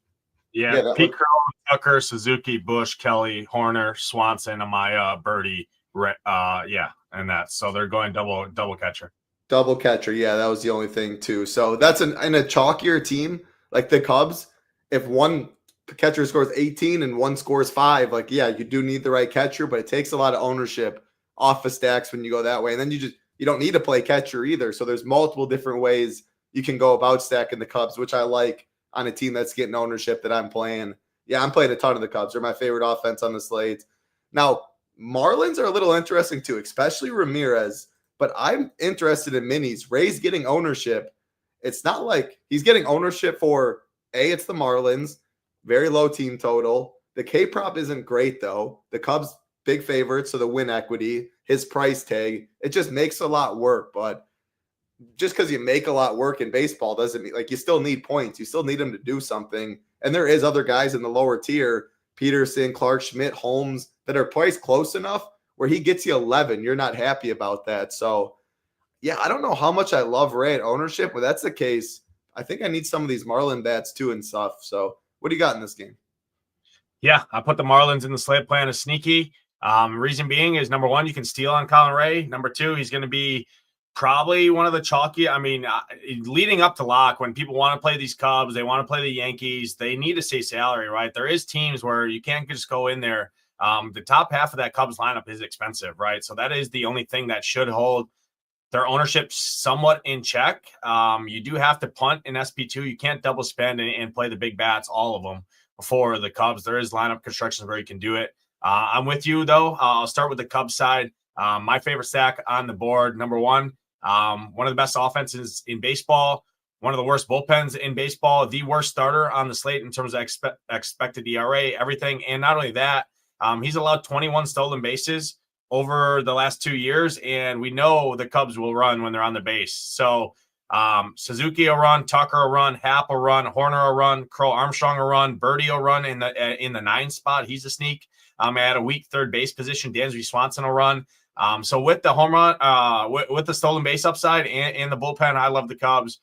Yeah, Pete Crow, Tucker, Suzuki, Bush, Kelly, Horner, Swanson, Amaya, Birdie, and that. So they're going double catcher. Double catcher, yeah, that was the only thing too. So that's in a chalkier team like the Cubs. If one catcher scores 18 and one scores 5, like you do need the right catcher, but it takes a lot of ownership off of stacks when you go that way. And then you don't need to play catcher either. So there's multiple different ways you can go about stacking the Cubs, which I like on a team that's getting ownership that I'm playing. Yeah, I'm playing a ton of the Cubs. They're my favorite offense on the slate. Now, Marlins are a little interesting too, especially Ramirez. But I'm interested in minis. Ray's getting ownership. It's not like he's getting ownership for it's the Marlins, very low team total. The K prop isn't great though. The Cubs big favorites, so the win equity, his price tag, it just makes a lot work. But just because you make a lot work in baseball doesn't mean you still need points. You still need them to do something. And there is other guys in the lower tier, Peterson, Clark Schmidt, Holmes, that are priced close enough where he gets you 11, you're not happy about that. So, yeah, I don't know how much I love Ray at ownership, but that's the case. I think I need some of these Marlin bats too and stuff. So, what do you got in this game? Yeah, I put the Marlins in the slate plan as sneaky. Reason being is, number 1, you can steal on Colin Ray. Number 2, he's going to be probably one of the chalky. I mean, leading up to lock, when people want to play these Cubs, they want to play the Yankees, they need to stay salary, right? There is teams where you can't just go in there. The top half of that Cubs lineup is expensive, right? So that is the only thing that should hold their ownership somewhat in check. You do have to punt in SP2. You can't double spend and play the big bats, all of them, for the Cubs. There is lineup constructions where you can do it. I'm with you, though. I'll start with the Cubs side. My favorite stack on the board, number 1, one of the best offenses in baseball, one of the worst bullpens in baseball, the worst starter on the slate in terms of expected ERA, everything. And not only that, he's allowed 21 stolen bases over the last 2 years, and we know the Cubs will run when they're on the base. So Suzuki will run, Tucker will run, Happ will run, Horner will run, Crow Armstrong will run, Birdie will run in the 9 spot. He's a sneak. At a weak third base position, Dansby Swanson will run. So with the home run, with the stolen base upside and the bullpen, I love the Cubs.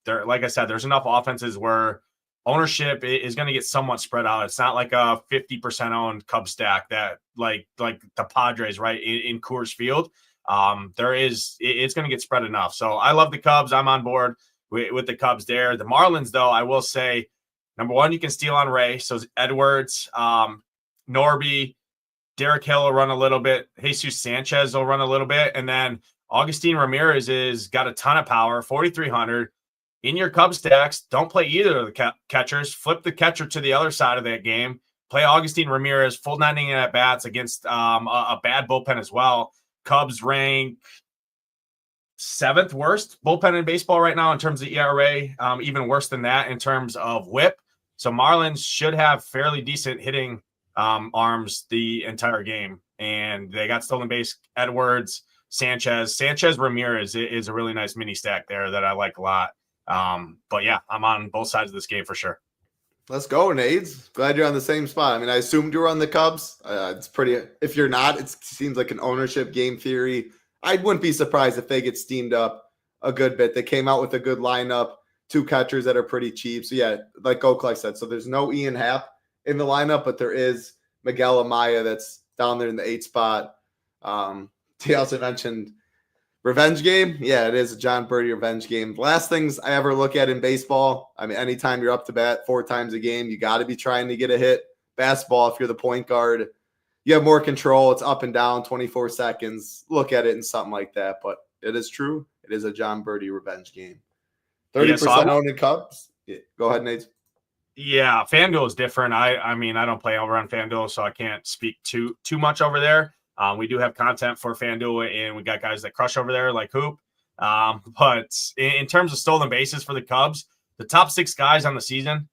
There, like I said, there's enough offenses where ownership is going to get somewhat spread out. It's not like a 50% owned Cubs stack that like the Padres, right, in Coors Field. It's going to get spread enough. So I love the Cubs. I'm on board with the Cubs there. The Marlins, though, I will say, number 1, you can steal on Ray. So Edwards, Norby, Derek Hill will run a little bit. Jesus Sanchez will run a little bit. And then Augustin Ramirez is got a ton of power, 4,300. In your Cub stacks, don't play either of the catchers. Flip the catcher to the other side of that game. Play Augustin Ramirez, full 9 inning at bats against a bad bullpen as well. Cubs rank 7th worst bullpen in baseball right now in terms of ERA, even worse than that in terms of WHIP. So Marlins should have fairly decent hitting arms the entire game. And they got stolen base, Edwards, Sanchez, Ramirez is a really nice mini stack there that I like a lot. But yeah, I'm on both sides of this game for sure. Let's go, Nades. Glad you're on the same spot. I mean, I assumed you were on the Cubs. It's pretty, if you're not, it seems like an ownership game theory. I wouldn't be surprised if they get steamed up a good bit. They came out with a good lineup, 2 catchers that are pretty cheap. So yeah, like Oakley said, so there's no Ian Happ in the lineup, but there is Miguel Amaya that's down there in the 8th spot. He also mentioned revenge game. Yeah, it is a John Birdie revenge game. Last things I ever look at in baseball, I mean, anytime you're up to bat 4 times a game, you got to be trying to get a hit. Basketball, if you're the point guard, you have more control. It's up and down, 24 seconds. Look at it in something like that. But it is true. It is a John Birdie revenge game. 30% owned in Cubs. Yeah, go ahead, Nate. Yeah, FanDuel is different. I mean, I don't play over on FanDuel, so I can't speak too much over there. We do have content for FanDuel, and we got guys that crush over there like Hoop. But in terms of stolen bases for the Cubs, the top 6 guys on the season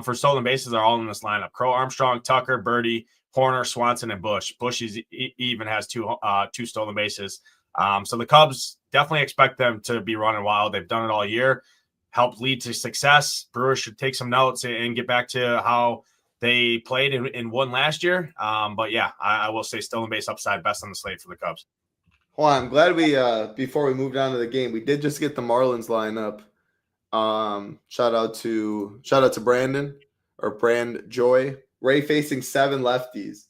for stolen bases are all in this lineup. Crow, Armstrong, Tucker, Birdie, Horner, Swanson, and Bush. Bush even has 2 stolen bases. So the Cubs definitely expect them to be running wild. They've done it all year. Helped lead to success. Brewers should take some notes and get back to how they played and won last year. But yeah, I will say stolen base upside best on the slate for the Cubs. Well, I'm glad we before we moved on to the game, we did just get the Marlins lineup. Shout out to Brandon or Brand Joy. Ray facing 7 lefties.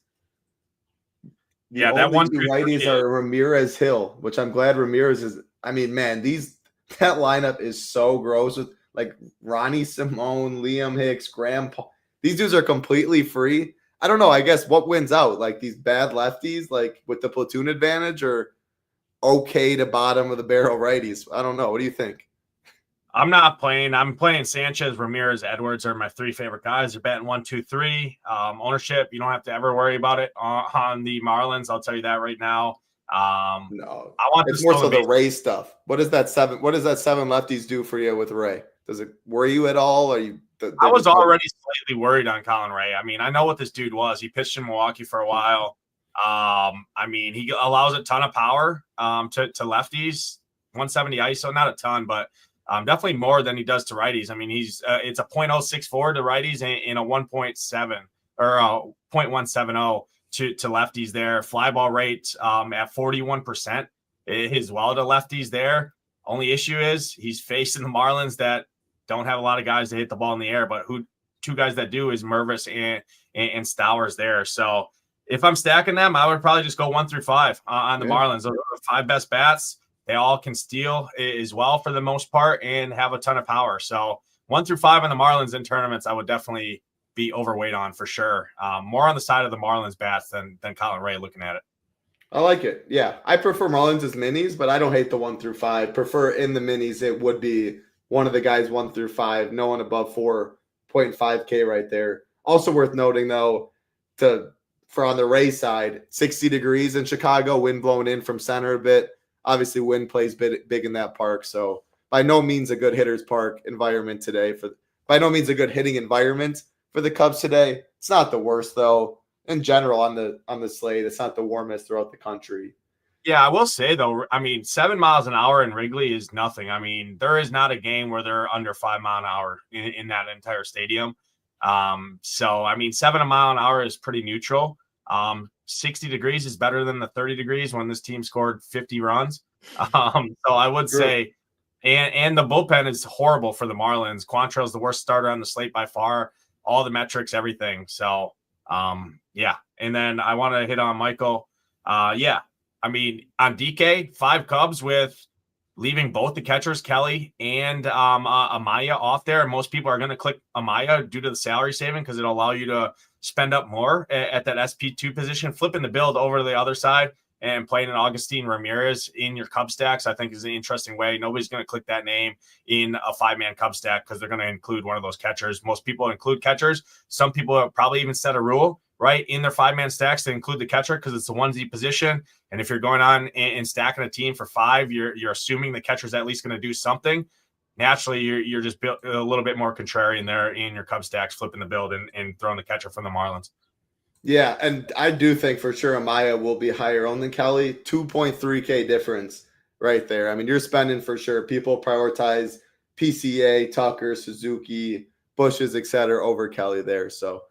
The that one 2 righties are Ramirez Hill, which I'm glad Ramirez is. I mean, man, that lineup is so gross with like Ronnie Simone, Liam Hicks, Graham Paul. These dudes are completely free. I don't know. I guess what wins out? Like these bad lefties, like with the platoon advantage, or okay to bottom of the barrel righties? I don't know. What do you think? I'm not playing. I'm playing Sanchez, Ramirez, Edwards are my 3 favorite guys. They're betting 1, 2, 3. Ownership, you don't have to ever worry about it on the Marlins. I'll tell you that right now. No, I want it's more so the Ray stuff. What does that 7 lefties do for you with Ray? Does it worry you at all? Or you? I was already slightly worried on Colin Ray. I mean, I know what this dude was. He pitched in Milwaukee for a while. I mean, he allows a ton of power to lefties. 170 ISO, not a ton, but definitely more than he does to righties. I mean, it's a .064 to righties and a 1.7 or a .170 to lefties there. Fly ball rate at 41% as well to lefties there. Only issue is he's facing the Marlins that don't have a lot of guys to hit the ball in the air, but 2 guys that do is Mervis and Stowers there. So if I'm stacking them, I would probably just go 1 through 5 on the Marlins. Those are the 5 best bats. They all can steal as well for the most part and have a ton of power. So 1 through 5 on the Marlins in tournaments, I would definitely be overweight on for sure. More on the side of the Marlins bats than Colin Ray looking at it. I like it. Yeah, I prefer Marlins as minis, but I don't hate the 1 through 5. Prefer in the minis, it would be one of the guys 1 through 5. No one above 4.5K right there. Also worth noting though, for on the Ray side, 60 degrees in Chicago, wind blowing in from center a bit. Obviously, wind plays big in that park. So by no means a good hitter's park environment today. By no means a good hitting environment for the Cubs today. It's not the worst though. In general, on the slate, it's not the warmest throughout the country. Yeah, I will say though, I mean, 7 miles an hour in Wrigley is nothing. I mean, there is not a game where they're under 5 mile an hour in that entire stadium. So I mean, 7 mile an hour is pretty neutral. 60 degrees is better than the 30 degrees when this team scored 50 runs. So I would say, and the bullpen is horrible for the Marlins. Quantrill's the worst starter on the slate by far. All the metrics, everything. So yeah. And then I want to hit on Michael. Yeah. I mean, on DK, 5 Cubs with leaving both the catchers, Kelly and Amaya, off there. Most people are going to click Amaya due to the salary saving because it'll allow you to spend up more at that SP2 position. Flipping the build over to the other side and playing an Augustine Ramirez in your Cub stacks, I think, is an interesting way. Nobody's going to click that name in a 5-man Cub stack because they're going to include one of those catchers. Most people include catchers. Some people have probably even set a rule, right, in their 5-man stacks to include the catcher because it's a onesie position. And if you're going on and stacking a team for 5, you're assuming the catcher's at least going to do something. Naturally, you're just a little bit more contrarian there in your Cub stacks, flipping the build and throwing the catcher from the Marlins. Yeah, and I do think for sure Amaya will be higher owned than Kelly. 2.3K difference right there. I mean, you're spending for sure. People prioritize PCA, Tucker, Suzuki, Bushes, etc. over Kelly there. So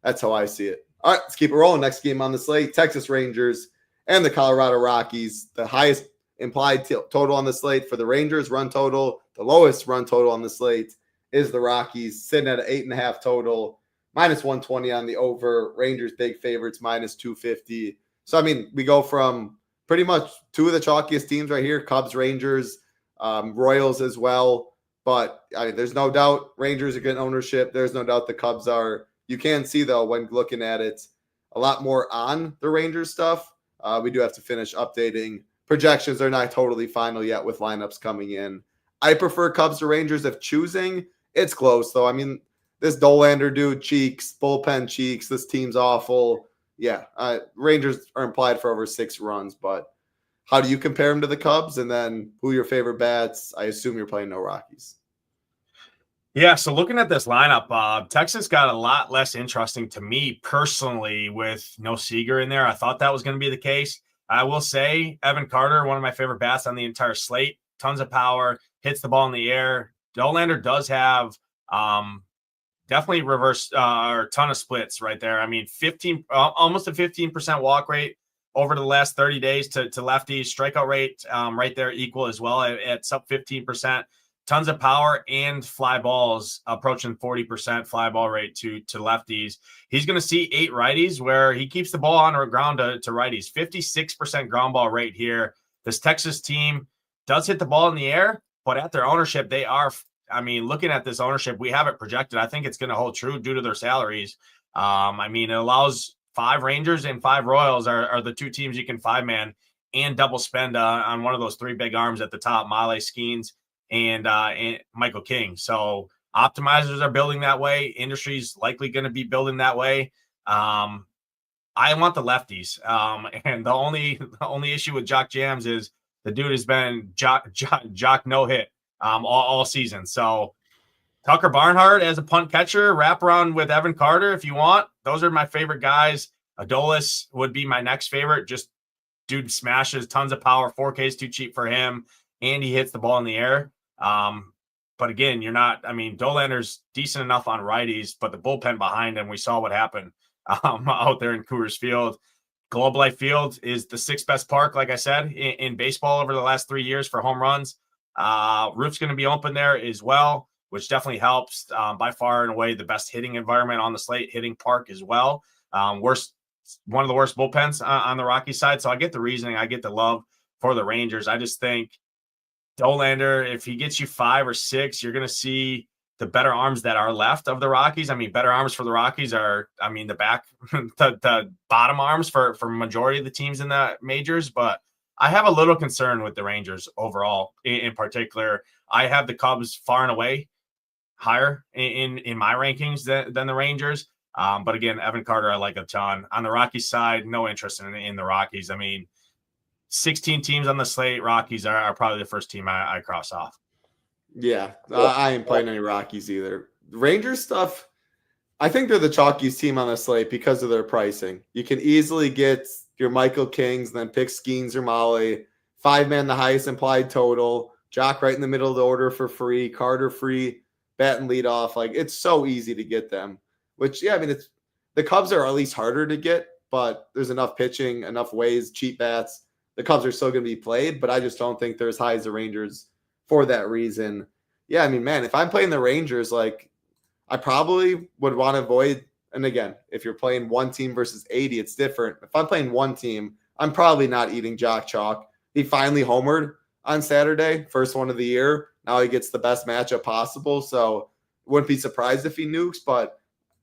that's how I see it. All right, let's keep it rolling. Next game on the slate, Texas Rangers and the Colorado Rockies. The highest implied total on the slate for the Rangers, run total. The lowest run total on the slate is the Rockies, sitting at an 8.5 total. Minus 120 on the over. Rangers big favorites, minus 250. So, I mean, we go from pretty much two of the chalkiest teams right here, Cubs, Rangers, Royals as well. But I mean, there's no doubt Rangers are getting ownership. There's no doubt the Cubs are. You can see, though, when looking at it, a lot more on the Rangers stuff. We do have to finish updating. Projections are not totally final yet with lineups coming in. I prefer Cubs to Rangers if choosing. It's close, though. I mean, this Dollander dude, cheeks, bullpen cheeks. This team's awful. Yeah, Rangers are implied for over 6 runs, but how do you compare them to the Cubs? And then who are your favorite bats? I assume you're playing no Rockies. Yeah, so looking at this lineup, Texas got a lot less interesting to me personally with no Seager in there. I thought that was going to be the case. I will say Evan Carter, one of my favorite bats on the entire slate, tons of power, hits the ball in the air. Dollander does have definitely reverse or a ton of splits right there. I mean, almost a 15% walk rate over the last 30 days to lefties. Strikeout rate right there equal as well at sub 15%. Tons of power and fly balls approaching 40% fly ball rate to lefties. He's going to see 8 righties where he keeps the ball on the ground to righties. 56% ground ball rate here. This Texas team does hit the ball in the air, but at their ownership, they are. I mean, looking at this ownership, we have it projected. I think it's going to hold true due to their salaries. I mean, it allows 5 Rangers and 5 Royals are the 2 teams you can 5-man and double spend on one of those 3 big arms at the top, Male Skeens and Michael King. So optimizers are building that way. Industry's likely going to be building that way. I want the lefties. And the only issue with Jock Jams is the dude has been Jock no hit all season. So Tucker Barnhart as a punt catcher, wrap around with Evan Carter if you want. Those are my favorite guys. Adolis would be my next favorite. Just dude smashes, tons of power. 4K is too cheap for him, and he hits the ball in the air. But again, Dollander's decent enough on righties, but the bullpen behind him, we saw what happened out there in Coors Field. Globe Life Field is the 6th best park, like I said, in baseball over the last 3 years for home runs. Roof's going to be open there as well, which definitely helps. By far and away the best hitting environment on the slate, hitting park as well. One of the worst bullpens on the Rocky side. So I get the reasoning. I get the love for the Rangers. I just think Dollander, if he gets you 5 or 6, you're going to see the better arms that are left of the Rockies. I mean, better arms for the Rockies are, the back, the bottom arms for majority of the teams in the majors. But I have a little concern with the Rangers overall. In particular, I have the Cubs far and away higher in my rankings than the Rangers. But again, Evan Carter, I like a ton. On the Rockies side, no interest in the Rockies. I mean, 16 teams on the slate. Rockies are probably the first team I cross off. Yeah, I ain't playing any Rockies either. Rangers stuff, I think they're the chalkiest team on the slate because of their pricing. You can easily get your Michael Kings, then pick Skeens or Molly. 5-man, the highest implied total. Jock right in the middle of the order for free. Carter free, bat and lead off. Like, it's so easy to get them. Which, yeah, it's the Cubs are at least harder to get, but there's enough pitching, enough ways, cheap bats. The Cubs are still going to be played, but I just don't think they're as high as the Rangers for that reason. Yeah, if I'm playing the Rangers, like, I probably would want to avoid, and again, if you're playing one team versus 80, it's different. If I'm playing one team, I'm probably not eating Jock Chalk. He finally homered on Saturday, first one of the year. Now he gets the best matchup possible. So wouldn't be surprised if he nukes, but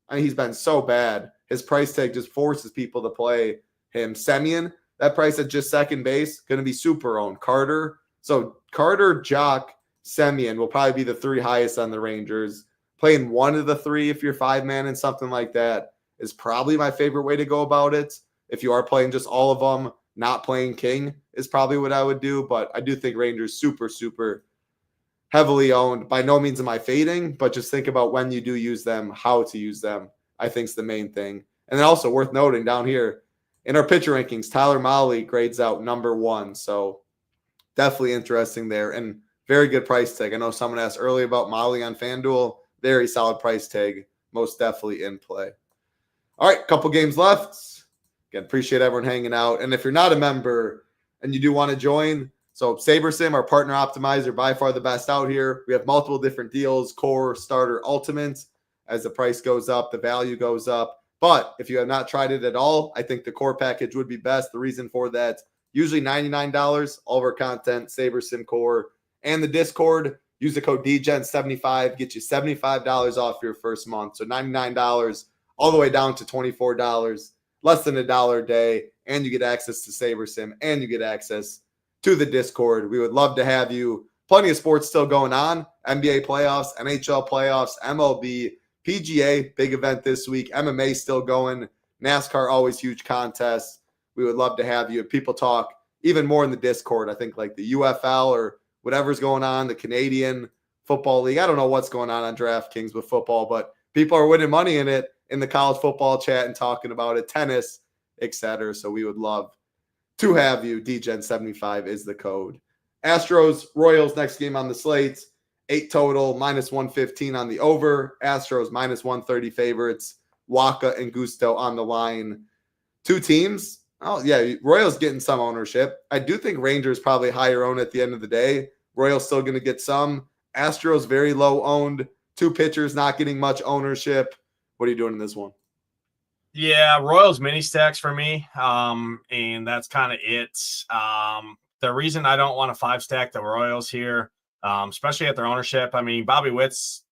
I mean, he's been so bad. His price tag just forces people to play him. Semien, that price at just second base, going to be super owned. Carter. So Carter, Jock, Semien will probably be the three highest on the Rangers. Playing one of the three if you're 5-man and something like that is probably my favorite way to go about it. If you are playing just all of them, not playing King is probably what I would do. But I do think Rangers super, super heavily owned. By no means am I fading, but just think about when you do use them, how to use them, I think is the main thing. And then also worth noting down here, in our pitcher rankings, Tyler Mahle grades out number 1. So definitely interesting there. And very good price tag. I know someone asked earlier about Mahle on FanDuel. Very solid price tag. Most definitely in play. All right, couple games left. Again, appreciate everyone hanging out. And if you're not a member and you do want to join, so SaberSim, our partner optimizer, by far the best out here. We have multiple different deals, core, starter, ultimate. As the price goes up, the value goes up. But if you have not tried it at all, I think the core package would be best. The reason for that, usually $99, all of our content, SaberSim Core, and the Discord. Use the code DGEN75, get you $75 off your first month. So $99 all the way down to $24, less than $1 a day, and you get access to SaberSim, and you get access to the Discord. We would love to have you. Plenty of sports still going on. NBA playoffs, NHL playoffs, MLB, PGA, big event this week. MMA still going. NASCAR, always huge contests. We would love to have you. People talk even more in the Discord. I think like the UFL or whatever's going on, the Canadian Football League. I don't know what's going on DraftKings with football, but people are winning money in it in the college football chat and talking about it, tennis, etc. So we would love to have you. DGen75 is the code. Astros, Royals, next game on the slate. 8 total, -115 on the over. Astros -130 favorites. Waka and Gusto on the line. 2 teams. Oh, yeah, Royals getting some ownership. I do think Rangers probably higher owned at the end of the day. Royals still going to get some. Astros very low owned. 2 pitchers not getting much ownership. What are you doing in this one? Yeah, Royals mini stacks for me, and that's kind of it. The reason I don't want to 5-stack the Royals here, especially at their ownership, I mean, Bobby Witt's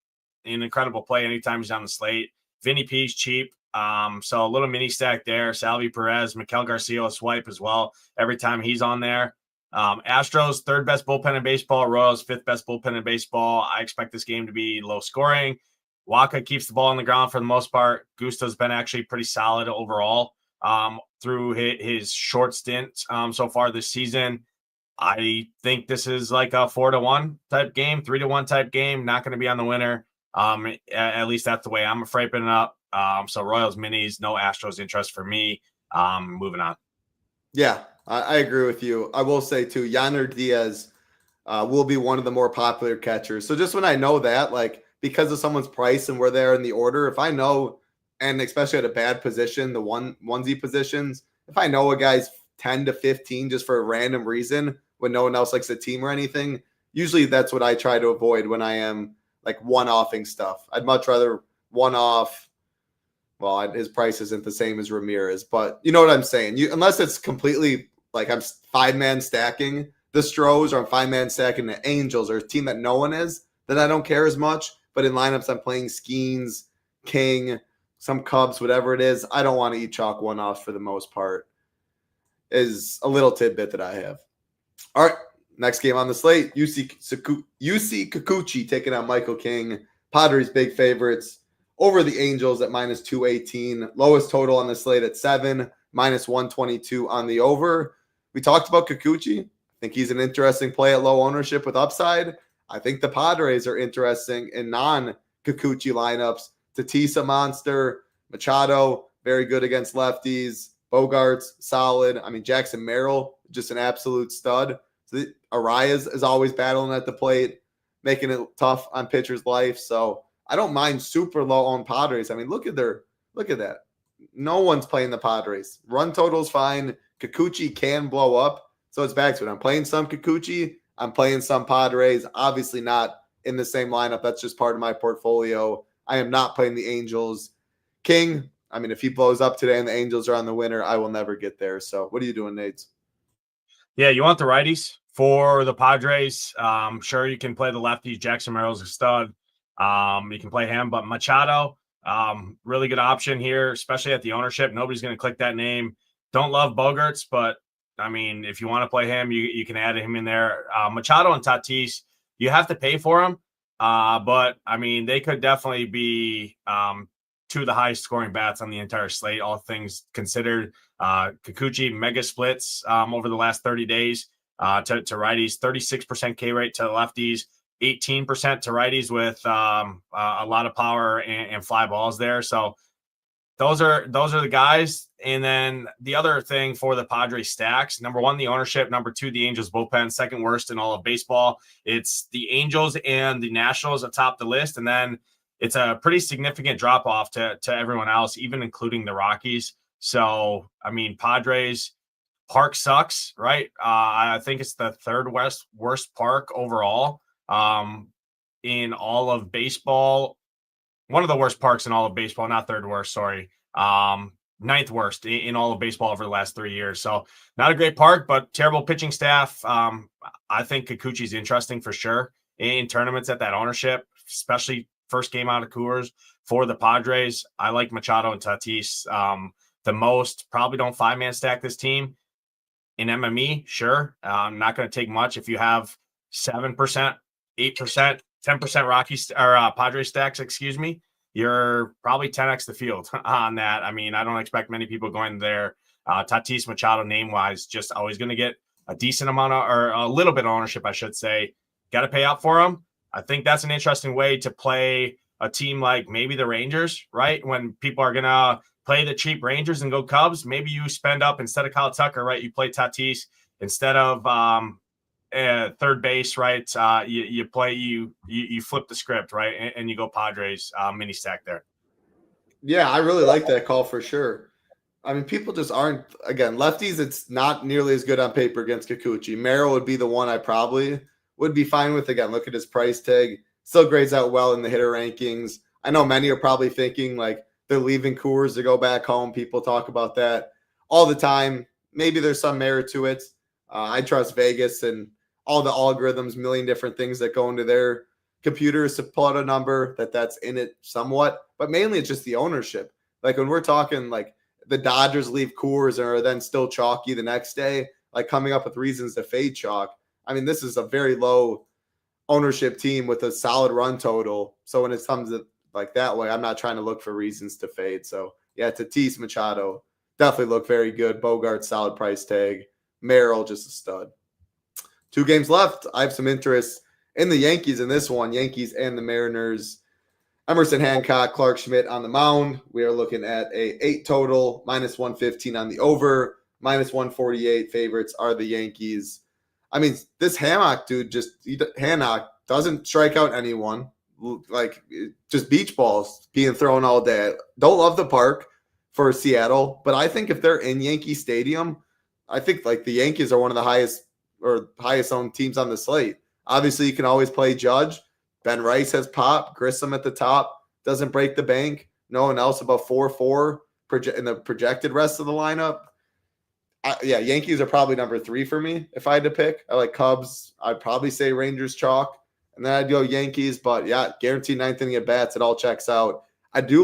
an incredible play anytime he's on the slate. Vinny P's cheap, so a little mini stack there. Salvi Perez, Miguel Garcia a swipe as well every time he's on there. Astros, 3rd best bullpen in baseball. Royals, 5th best bullpen in baseball. I expect this game to be low scoring. Waka keeps the ball on the ground for the most part. Gusto's been actually pretty solid overall through his short stint so far this season. I think this is like a 4-1 type game, 3-1 type game. Not going to be on the winner. At least that's the way I'm frapping it up. So Royals minis, no Astros interest for me. Moving on. Yeah, I agree with you. I will say too, Yainer Diaz will be one of the more popular catchers. So just when I know that, like, because of someone's price and where they're in the order, if I know, and especially at a bad position, the onesie positions, if I know a guy's 10 to 15 just for a random reason when no one else likes the team or anything, usually that's what I try to avoid when I am like one-offing stuff. I'd much rather one-off. Well, his price isn't the same as Ramirez, but you know what I'm saying? Unless it's completely like I'm 5-man stacking the Stros or I'm 5-man stacking the Angels or a team that no one is, then I don't care as much. But in lineups, I'm playing Skeens, King, some Cubs, whatever it is. I don't want to eat chalk one-offs for the most part. Is a little tidbit that I have. All right, next game on the slate. UC Kikuchi taking on Michael King. Padres big favorites over the Angels at -218. Lowest total on the slate at 7, -122 on the over. We talked about Kikuchi. I think he's an interesting play at low ownership with upside. I think the Padres are interesting in non-Kikuchi lineups. Tatis, monster. Machado, very good against lefties. Bogarts, solid. I mean, Jackson Merrill, just an absolute stud. So Arias is always battling at the plate, making it tough on pitcher's life. So I don't mind super low on Padres. I mean, look at that. No one's playing the Padres. Run total's fine. Kikuchi can blow up. So it's back to it. I'm playing some Kikuchi. I'm playing some Padres, obviously not in the same lineup. That's just part of my portfolio. I am not playing the Angels. King, I mean, if he blows up today and the Angels are on the winner, I will never get there. So what are you doing, Nate? Yeah, you want the righties? For the Padres, sure, you can play the lefties. Jackson Merrill's a stud. You can play him, but Machado, really good option here, especially at the ownership. Nobody's going to click that name. Don't love Bogarts, but I mean, if you want to play him, you can add him in there. Machado and Tatis, you have to pay for them. But I mean, they could definitely be two of the highest scoring bats on the entire slate, all things considered. Kikuchi mega splits over the last 30 days to righties, 36% K rate to lefties, 18% to righties with a lot of power and fly balls there. So those are the guys. And then the other thing for the Padres stacks, number one, the ownership, number two, the Angels bullpen, second worst in all of baseball. It's the Angels and the Nationals atop the list. And then it's a pretty significant drop off to everyone else, even including the Rockies. So, I mean, Padres park sucks, right? I think it's the third worst park overall in all of baseball. One of the worst parks in all of baseball, not third worst, sorry. Ninth worst in all of baseball over the last 3 years. So not a great park, but terrible pitching staff. I think Kikuchi's interesting for sure in tournaments at that ownership, especially first game out of Coors for the Padres. I like Machado and Tatis the most. Probably don't 5-man stack this team. In MME, sure. Not going to take much. If you have 7%, 8%, 10% Rockies or Padres stacks, you're probably 10x the field on that. I mean, I don't expect many people going there. Tatis Machado name-wise, just always going to get a decent amount or a little bit of ownership, I should say. Got to pay up for them. I think that's an interesting way to play a team like maybe the Rangers, right? When people are going to play the cheap Rangers and go Cubs, maybe you spend up instead of Kyle Tucker, right? You play Tatis instead of third base, right? You flip the script, right? And you go Padres mini stack there. Yeah, I really like that call for sure. I mean, people just aren't, again, lefties, it's not nearly as good on paper against Kikuchi. Merrill would be the one I probably would be fine with. Again, look at his price tag. Still grades out well in the hitter rankings. I know many are probably thinking like they're leaving Coors to go back home. People talk about that all the time. Maybe there's some merit to it. I trust Vegas and all the algorithms, million different things that go into their computers to pull out a number that's in it somewhat. But mainly it's just the ownership. Like when we're talking like the Dodgers leave Coors and are then still chalky the next day, like coming up with reasons to fade chalk. I mean, this is a very low ownership team with a solid run total. So when it comes to like that way, I'm not trying to look for reasons to fade. So yeah, Tatis Machado definitely look very good. Bogart, solid price tag. Merrill, just a stud. 2 games left. I have some interest in the Yankees in this one. Yankees and the Mariners. Emerson Hancock, Clark Schmidt on the mound. We are looking at a 8 total, -115 on the over, -148 favorites are the Yankees. I mean, this Hancock dude Hancock doesn't strike out anyone. Like just beach balls being thrown all day. Don't love the park for Seattle, but I think if they're in Yankee Stadium, I think like the Yankees are one of the highest owned teams on the slate. Obviously, you can always play Judge. Ben Rice has pop. Grissom at the top doesn't break the bank. No one else above 4-4 in the projected rest of the lineup. Yankees are probably number 3 for me if I had to pick. I like Cubs. I'd probably say Rangers chalk, and then I'd go Yankees. But yeah, guaranteed 9th inning at bats. It all checks out. I do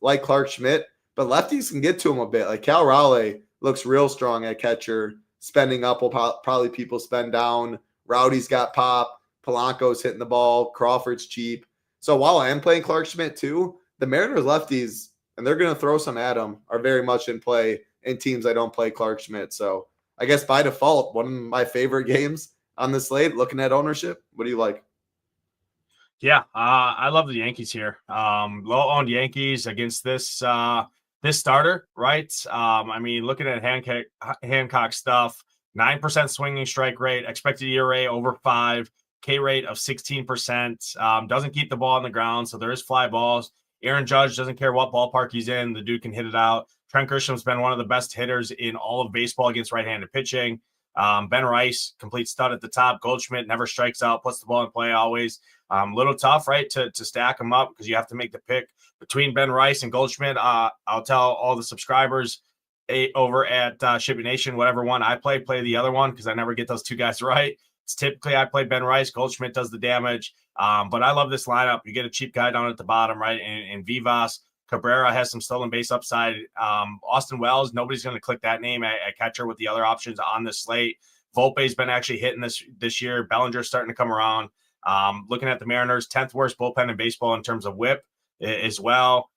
like Clark Schmidt, but lefties can get to him a bit. Like Cal Raleigh looks real strong at catcher. Spending up will probably people spend down. Rowdy's got pop. Polanco's hitting the ball. Crawford's cheap. So while I am playing Clark Schmidt too, the Mariners lefties, and they're going to throw some at him, are very much in play in teams I don't play Clark Schmidt. So I guess by default, one of my favorite games on the slate, looking at ownership. What do you like? Yeah, I love the Yankees here. Low-owned Yankees against this starter, right? I mean, looking at Hancock stuff, 9% swinging strike rate, expected ERA over 5, K rate of 16%, doesn't keep the ball on the ground, so there is fly balls. Aaron Judge doesn't care what ballpark he's in. The dude can hit it out. Trent Grisham's been one of the best hitters in all of baseball against right-handed pitching. Ben Rice, complete stud at the top. Goldschmidt never strikes out, puts the ball in play always. Little tough, right, to stack them up because you have to make the pick between Ben Rice and Goldschmidt. I'll tell all the subscribers, over at SHIPIT Nation. Whatever one I play the other one because I never get those two guys right. It's typically I play Ben Rice. Goldschmidt does the damage. But I love this lineup. You get a cheap guy down at the bottom, right? And Vivas. Cabrera has some stolen base upside. Austin Wells, nobody's going to click that name at catcher with the other options on this slate. Volpe's been actually hitting this year. Bellinger's starting to come around. Looking at the Mariners, 10th worst bullpen in baseball in terms of whip as well.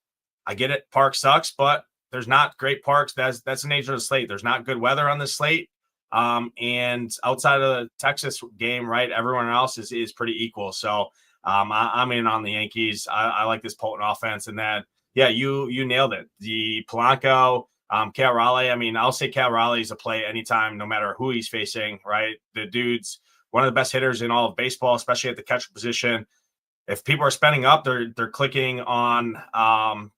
I get it. Park sucks, but there's not great parks. That's the nature of the slate. There's not good weather on this slate. And outside of the Texas game, right, everyone else is pretty equal. So I'm in on the Yankees. I like this potent offense and that. Yeah, you nailed it. The Polanco, Cal Raleigh. I mean, I'll say Cal Raleigh is a play anytime, no matter who he's facing, right? The dude's one of the best hitters in all of baseball, especially at the catcher position. If people are spending up, they're clicking on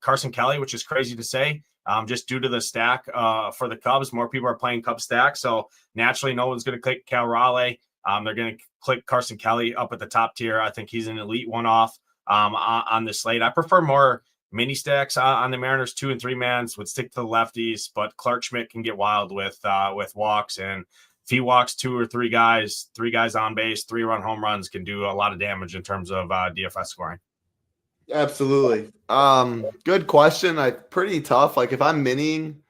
Carson Kelly, which is crazy to say, just due to the stack for the Cubs. More people are playing Cubs stack, so naturally no one's going to click Cal Raleigh. They're going to click Carson Kelly up at the top tier. I think he's an elite one-off on the slate. I prefer more mini stacks on the Mariners, 2 and 3 mans would stick to the lefties, but Clark Schmidt can get wild with walks. And if he walks 2 or 3 guys, 3 guys on base, 3-run home runs can do a lot of damage in terms of DFS scoring. Absolutely. Good question. Pretty tough. Like if I'm mining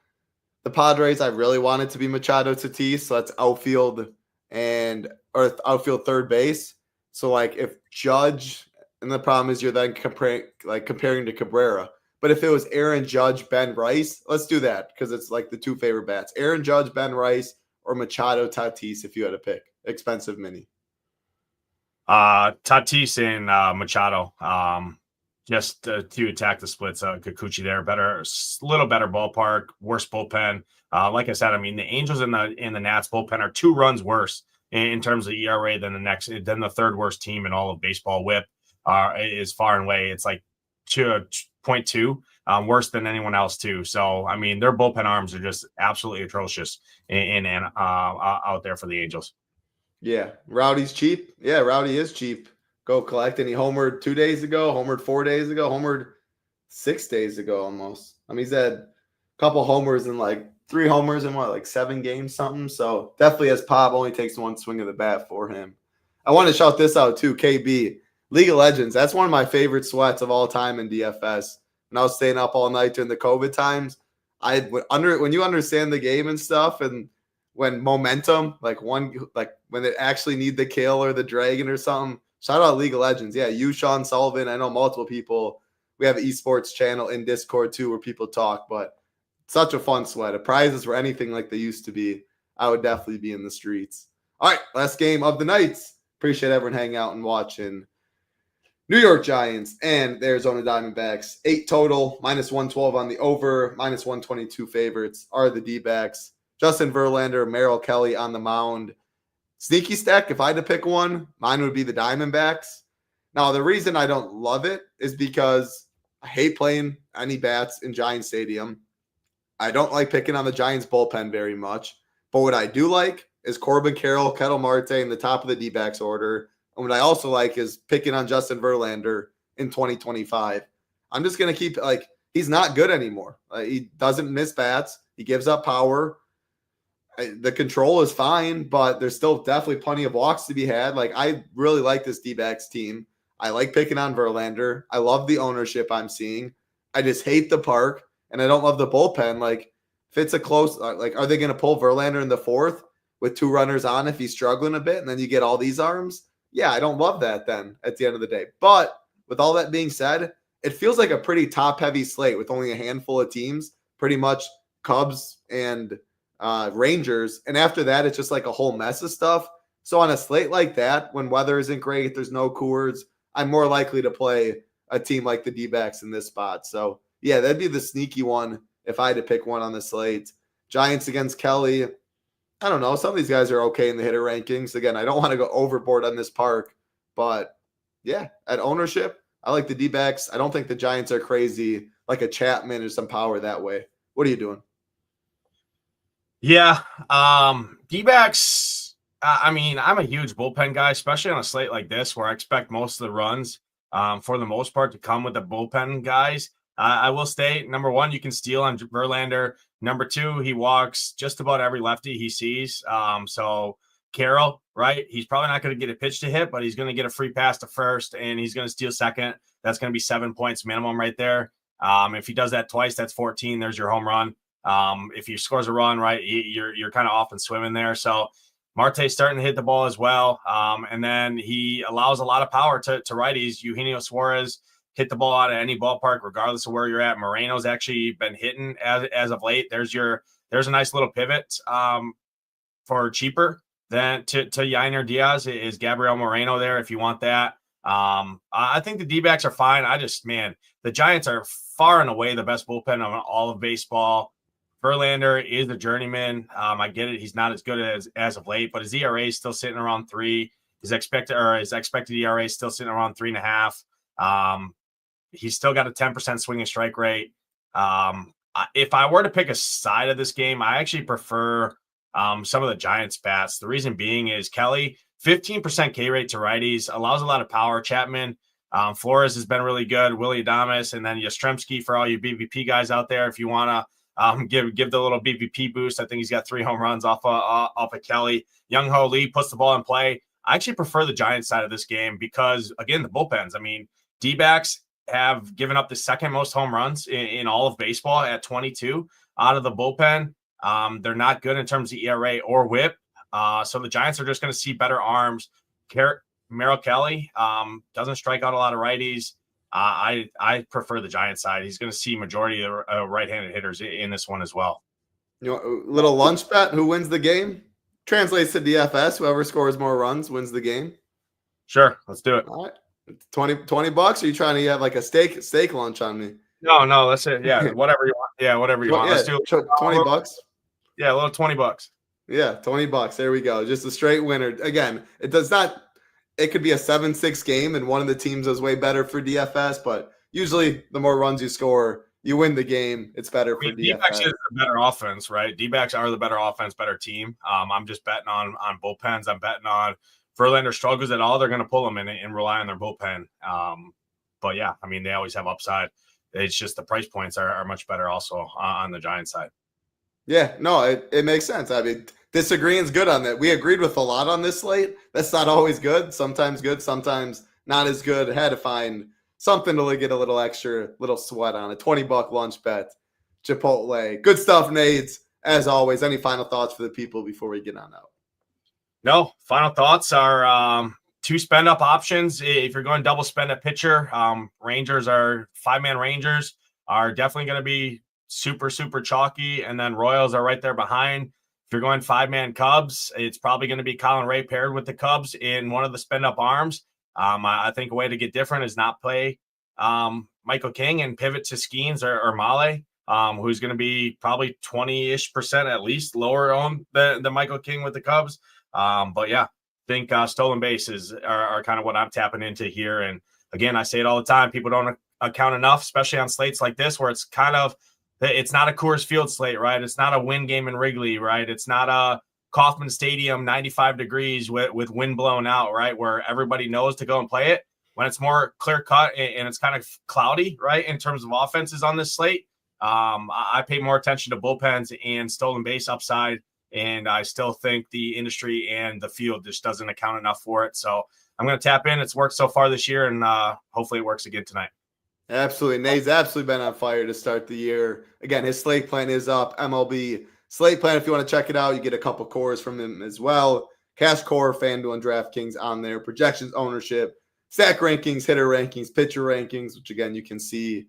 the Padres, I really want it to be Machado Tatis. So that's outfield or outfield third base. So like if Judge. And the problem is you're then comparing to Cabrera. But if it was Aaron Judge, Ben Rice, let's do that because it's like the 2 favorite bats. Aaron Judge, Ben Rice, or Machado Tatis if you had to pick. Expensive mini. Tatis and Machado. Just to attack the splits. Kikuchi there, a little better ballpark, worse bullpen. Like I said, I mean the Angels and the Nats bullpen are 2 runs worse in terms of ERA than the third worst team in all of baseball. WHIP is far and away. It's like 2.2 worse than anyone else too. So I mean their bullpen arms are just absolutely atrocious and out there for the Angels. Yeah, Rowdy's cheap. Yeah, Rowdy is cheap. Go collect. And he homered 2 days ago, homered 4 days ago, homered 6 days ago almost. I mean, he's had a couple homers and like 3 homers in like 7 games, something. So definitely has pop. Only takes 1 swing of the bat for him. I want to shout this out too, KB. League of Legends. That's one of my favorite sweats of all time in DFS. When I was staying up all night during the COVID times, when you understand the game and stuff, and when momentum, like when they actually need the kill or the dragon or something. Shout out League of Legends. Yeah, you, Sean Sullivan. I know multiple people. We have an esports channel in Discord too where people talk, but such a fun sweat. If prizes were anything like they used to be, I would definitely be in the streets. All right, last game of the night. Appreciate everyone hanging out and watching. New York Giants and the Arizona Diamondbacks. 8 total, -112 on the over, -122 favorites are the D-backs. Justin Verlander, Merrill Kelly on the mound. Sneaky stack, if I had to pick one, mine would be the Diamondbacks. Now, the reason I don't love it is because I hate playing any bats in Giant Stadium. I don't like picking on the Giants bullpen very much. But what I do like is Corbin Carroll, Kettle Marte in the top of the D-backs order. And what I also like is picking on Justin Verlander in 2025. I'm just going to keep, he's not good anymore. He doesn't miss bats. He gives up power. The control is fine, but there's still definitely plenty of walks to be had. I really like this D-backs team. I like picking on Verlander. I love the ownership I'm seeing. I just hate the park, and I don't love the bullpen. If it's a close, are they going to pull Verlander in the 4th with 2 runners on if he's struggling a bit, and then you get all these arms? Yeah, I don't love that then at the end of the day. But with all that being said, it feels like a pretty top-heavy slate with only a handful of teams, pretty much Cubs and Rangers. And after that, it's just like a whole mess of stuff. So on a slate like that, when weather isn't great, there's no Coors, I'm more likely to play a team like the D-backs in this spot. So, yeah, that'd be the sneaky one if I had to pick one on the slate. Giants against Kelly. I don't know. Some of these guys are okay in the hitter rankings. Again, I don't want to go overboard on this park. But, yeah, at ownership, I like the D-backs. I don't think the Giants are crazy like a Chapman or some power that way. What are you doing? Yeah, D-backs, I'm a huge bullpen guy, especially on a slate like this where I expect most of the runs for the most part to come with the bullpen guys. I will state, number one, you can steal on Verlander. Number two, he walks just about every lefty he sees. So Carroll, right? He's probably not going to get a pitch to hit, but he's going to get a free pass to first, and he's going to steal second. That's going to be 7 points minimum right there. If he does that twice, that's 14. There's your home run. If he scores a run, right, you're kind of off and swimming there. So Marte's starting to hit the ball as well. And then he allows a lot of power to righties. Eugenio Suarez hit the ball out of any ballpark, regardless of where you're at. Moreno's actually been hitting as of late. There's a nice little pivot for cheaper than to Yainer Diaz is Gabriel Moreno there if you want that. I think the D-backs are fine. The Giants are far and away the best bullpen of all of baseball. Verlander is a journeyman. I get it. He's not as good as of late, but his ERA is still sitting around 3. His expected ERA is still sitting around 3.5. He's still got a 10% swinging strike rate. If I were to pick a side of this game, I actually prefer some of the Giants bats. The reason being is Kelly, 15% K rate to righties, allows a lot of power. Chapman, Flores has been really good. Willie Adames, and then Yastrzemski for all you BVP guys out there. If you want to give the little BVP boost, I think he's got 3 home runs off of Kelly. Young Ho Lee puts the ball in play. I actually prefer the Giants side of this game because, again, the bullpens. I mean, D-backs have given up the second most home runs in all of baseball at 22 out of the bullpen. They're not good in terms of ERA or whip. So the Giants are just going to see better arms. Merrill Kelly doesn't strike out a lot of righties. I prefer the Giants side. He's going to see majority of the right-handed hitters in this one as well. Little lunch bet, who wins the game? Translates to DFS. Whoever scores more runs wins the game. Sure, let's do it. All right. $20. Are you trying to have like a steak lunch on me? No, that's it. Yeah, whatever you want. Yeah, whatever you want. Yeah, Let's do it. $20. Yeah, a little $20. Yeah, $20. There we go. Just a straight winner. Again, it does not. It could be a 7-6 game, and one of the teams is way better for DFS. But usually, the more runs you score, you win the game. It's better for DFS. D-backs is the better offense, right? D-backs are the better offense, better team. I'm just betting on bullpens. I'm betting on Verlander struggles at all. They're going to pull them and rely on their bullpen. But yeah, I mean, they always have upside. It's just the price points are much better also on the Giants side. Yeah, no, it makes sense. I mean, disagreeing's good on that. We agreed with a lot on this slate. That's not always good. Sometimes good, sometimes not as good. I had to find something to get a little extra, little sweat on. A $20 lunch bet, Chipotle. Good stuff, Nades. As always, any final thoughts for the people before we get on out? No, final thoughts are 2 spend up options. If you're going double spend at pitcher, Rangers are 5-man Rangers are definitely going to be super, super chalky. And then Royals are right there behind. If you're going 5-man Cubs, it's probably going to be Colin Ray paired with the Cubs in one of the spend up arms. I think a way to get different is not play Michael King and pivot to Skeens or Male, who's going to be probably 20-ish% at least lower on the Michael King with the Cubs. But yeah, I think stolen bases are kind of what I'm tapping into here. And again, I say it all the time. People don't account enough, especially on slates like this, where it's it's not a Coors Field slate, right? It's not a wind game in Wrigley, right? It's not a Kauffman Stadium, 95 degrees with wind blown out, right? Where everybody knows to go and play it. When it's more clear cut and it's kind of cloudy, right? In terms of offenses on this slate, I pay more attention to bullpens and stolen base upside. And I still think the industry and the field just doesn't account enough for it. So I'm going to tap in. It's worked so far this year, and hopefully it works again tonight. Absolutely. Nate's absolutely been on fire to start the year. Again, his slate plan is up. MLB slate plan, if you want to check it out, you get a couple cores from him as well. Cash core, FanDuel, and DraftKings on there. Projections, ownership, stack rankings, hitter rankings, pitcher rankings, which, again, you can see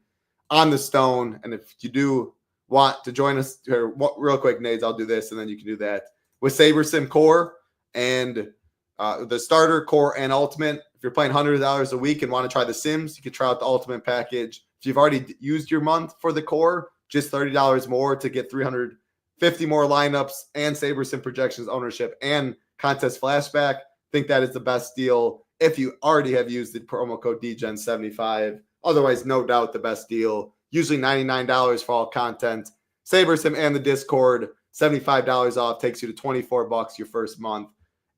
on the stone. And if you do want to join us here, real quick, Nate, I'll do this, and then you can do that with SaberSim Core and the starter, core, and ultimate. If you're playing $100 a week and want to try the Sims, you can try out the ultimate package. If you've already used your month for the core, just $30 more to get 350 more lineups and SaberSim projections, ownership, and contest flashback. I think that is the best deal if you already have used the promo code DGen75. Otherwise, no doubt the best deal. Usually $99 for all content. SaberSim and the Discord, $75 off, takes you to $24 your first month.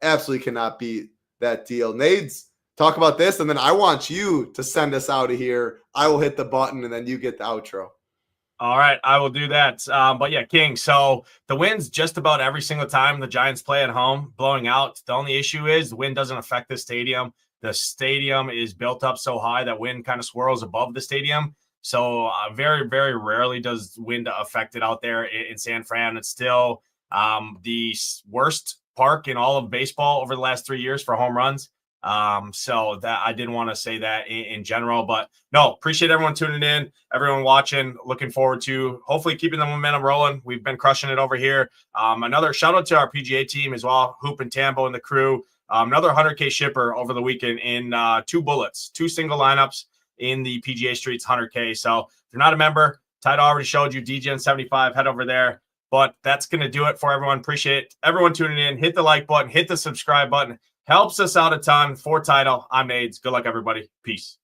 Absolutely cannot beat that deal. Nades, talk about this, and then I want you to send us out of here. I will hit the button, and then you get the outro. All right, I will do that. But yeah, King, so the wind's just about every single time the Giants play at home, blowing out. The only issue is the wind doesn't affect the stadium. The stadium is built up so high that wind kind of swirls above the stadium. So very, very rarely does wind affect it out there in San Fran. It's still the worst park in all of baseball over the last 3 years for home runs. So that I didn't want to say that in general, but no, appreciate everyone tuning in, everyone watching, looking forward to hopefully keeping the momentum rolling. We've been crushing it over here. Another shout out to our PGA team as well, Hoop and Tambo and the crew. Another 100K shipper over the weekend in 2 bullets, 2 single lineups in the PGA Streets 100K. So if you're not a member, Tide already showed you DGN75, head over there. But that's going to do it for everyone. Appreciate everyone tuning in. Hit the like button, hit the subscribe button. Helps us out a ton. For Title, I'm Nades. Good luck, everybody. Peace.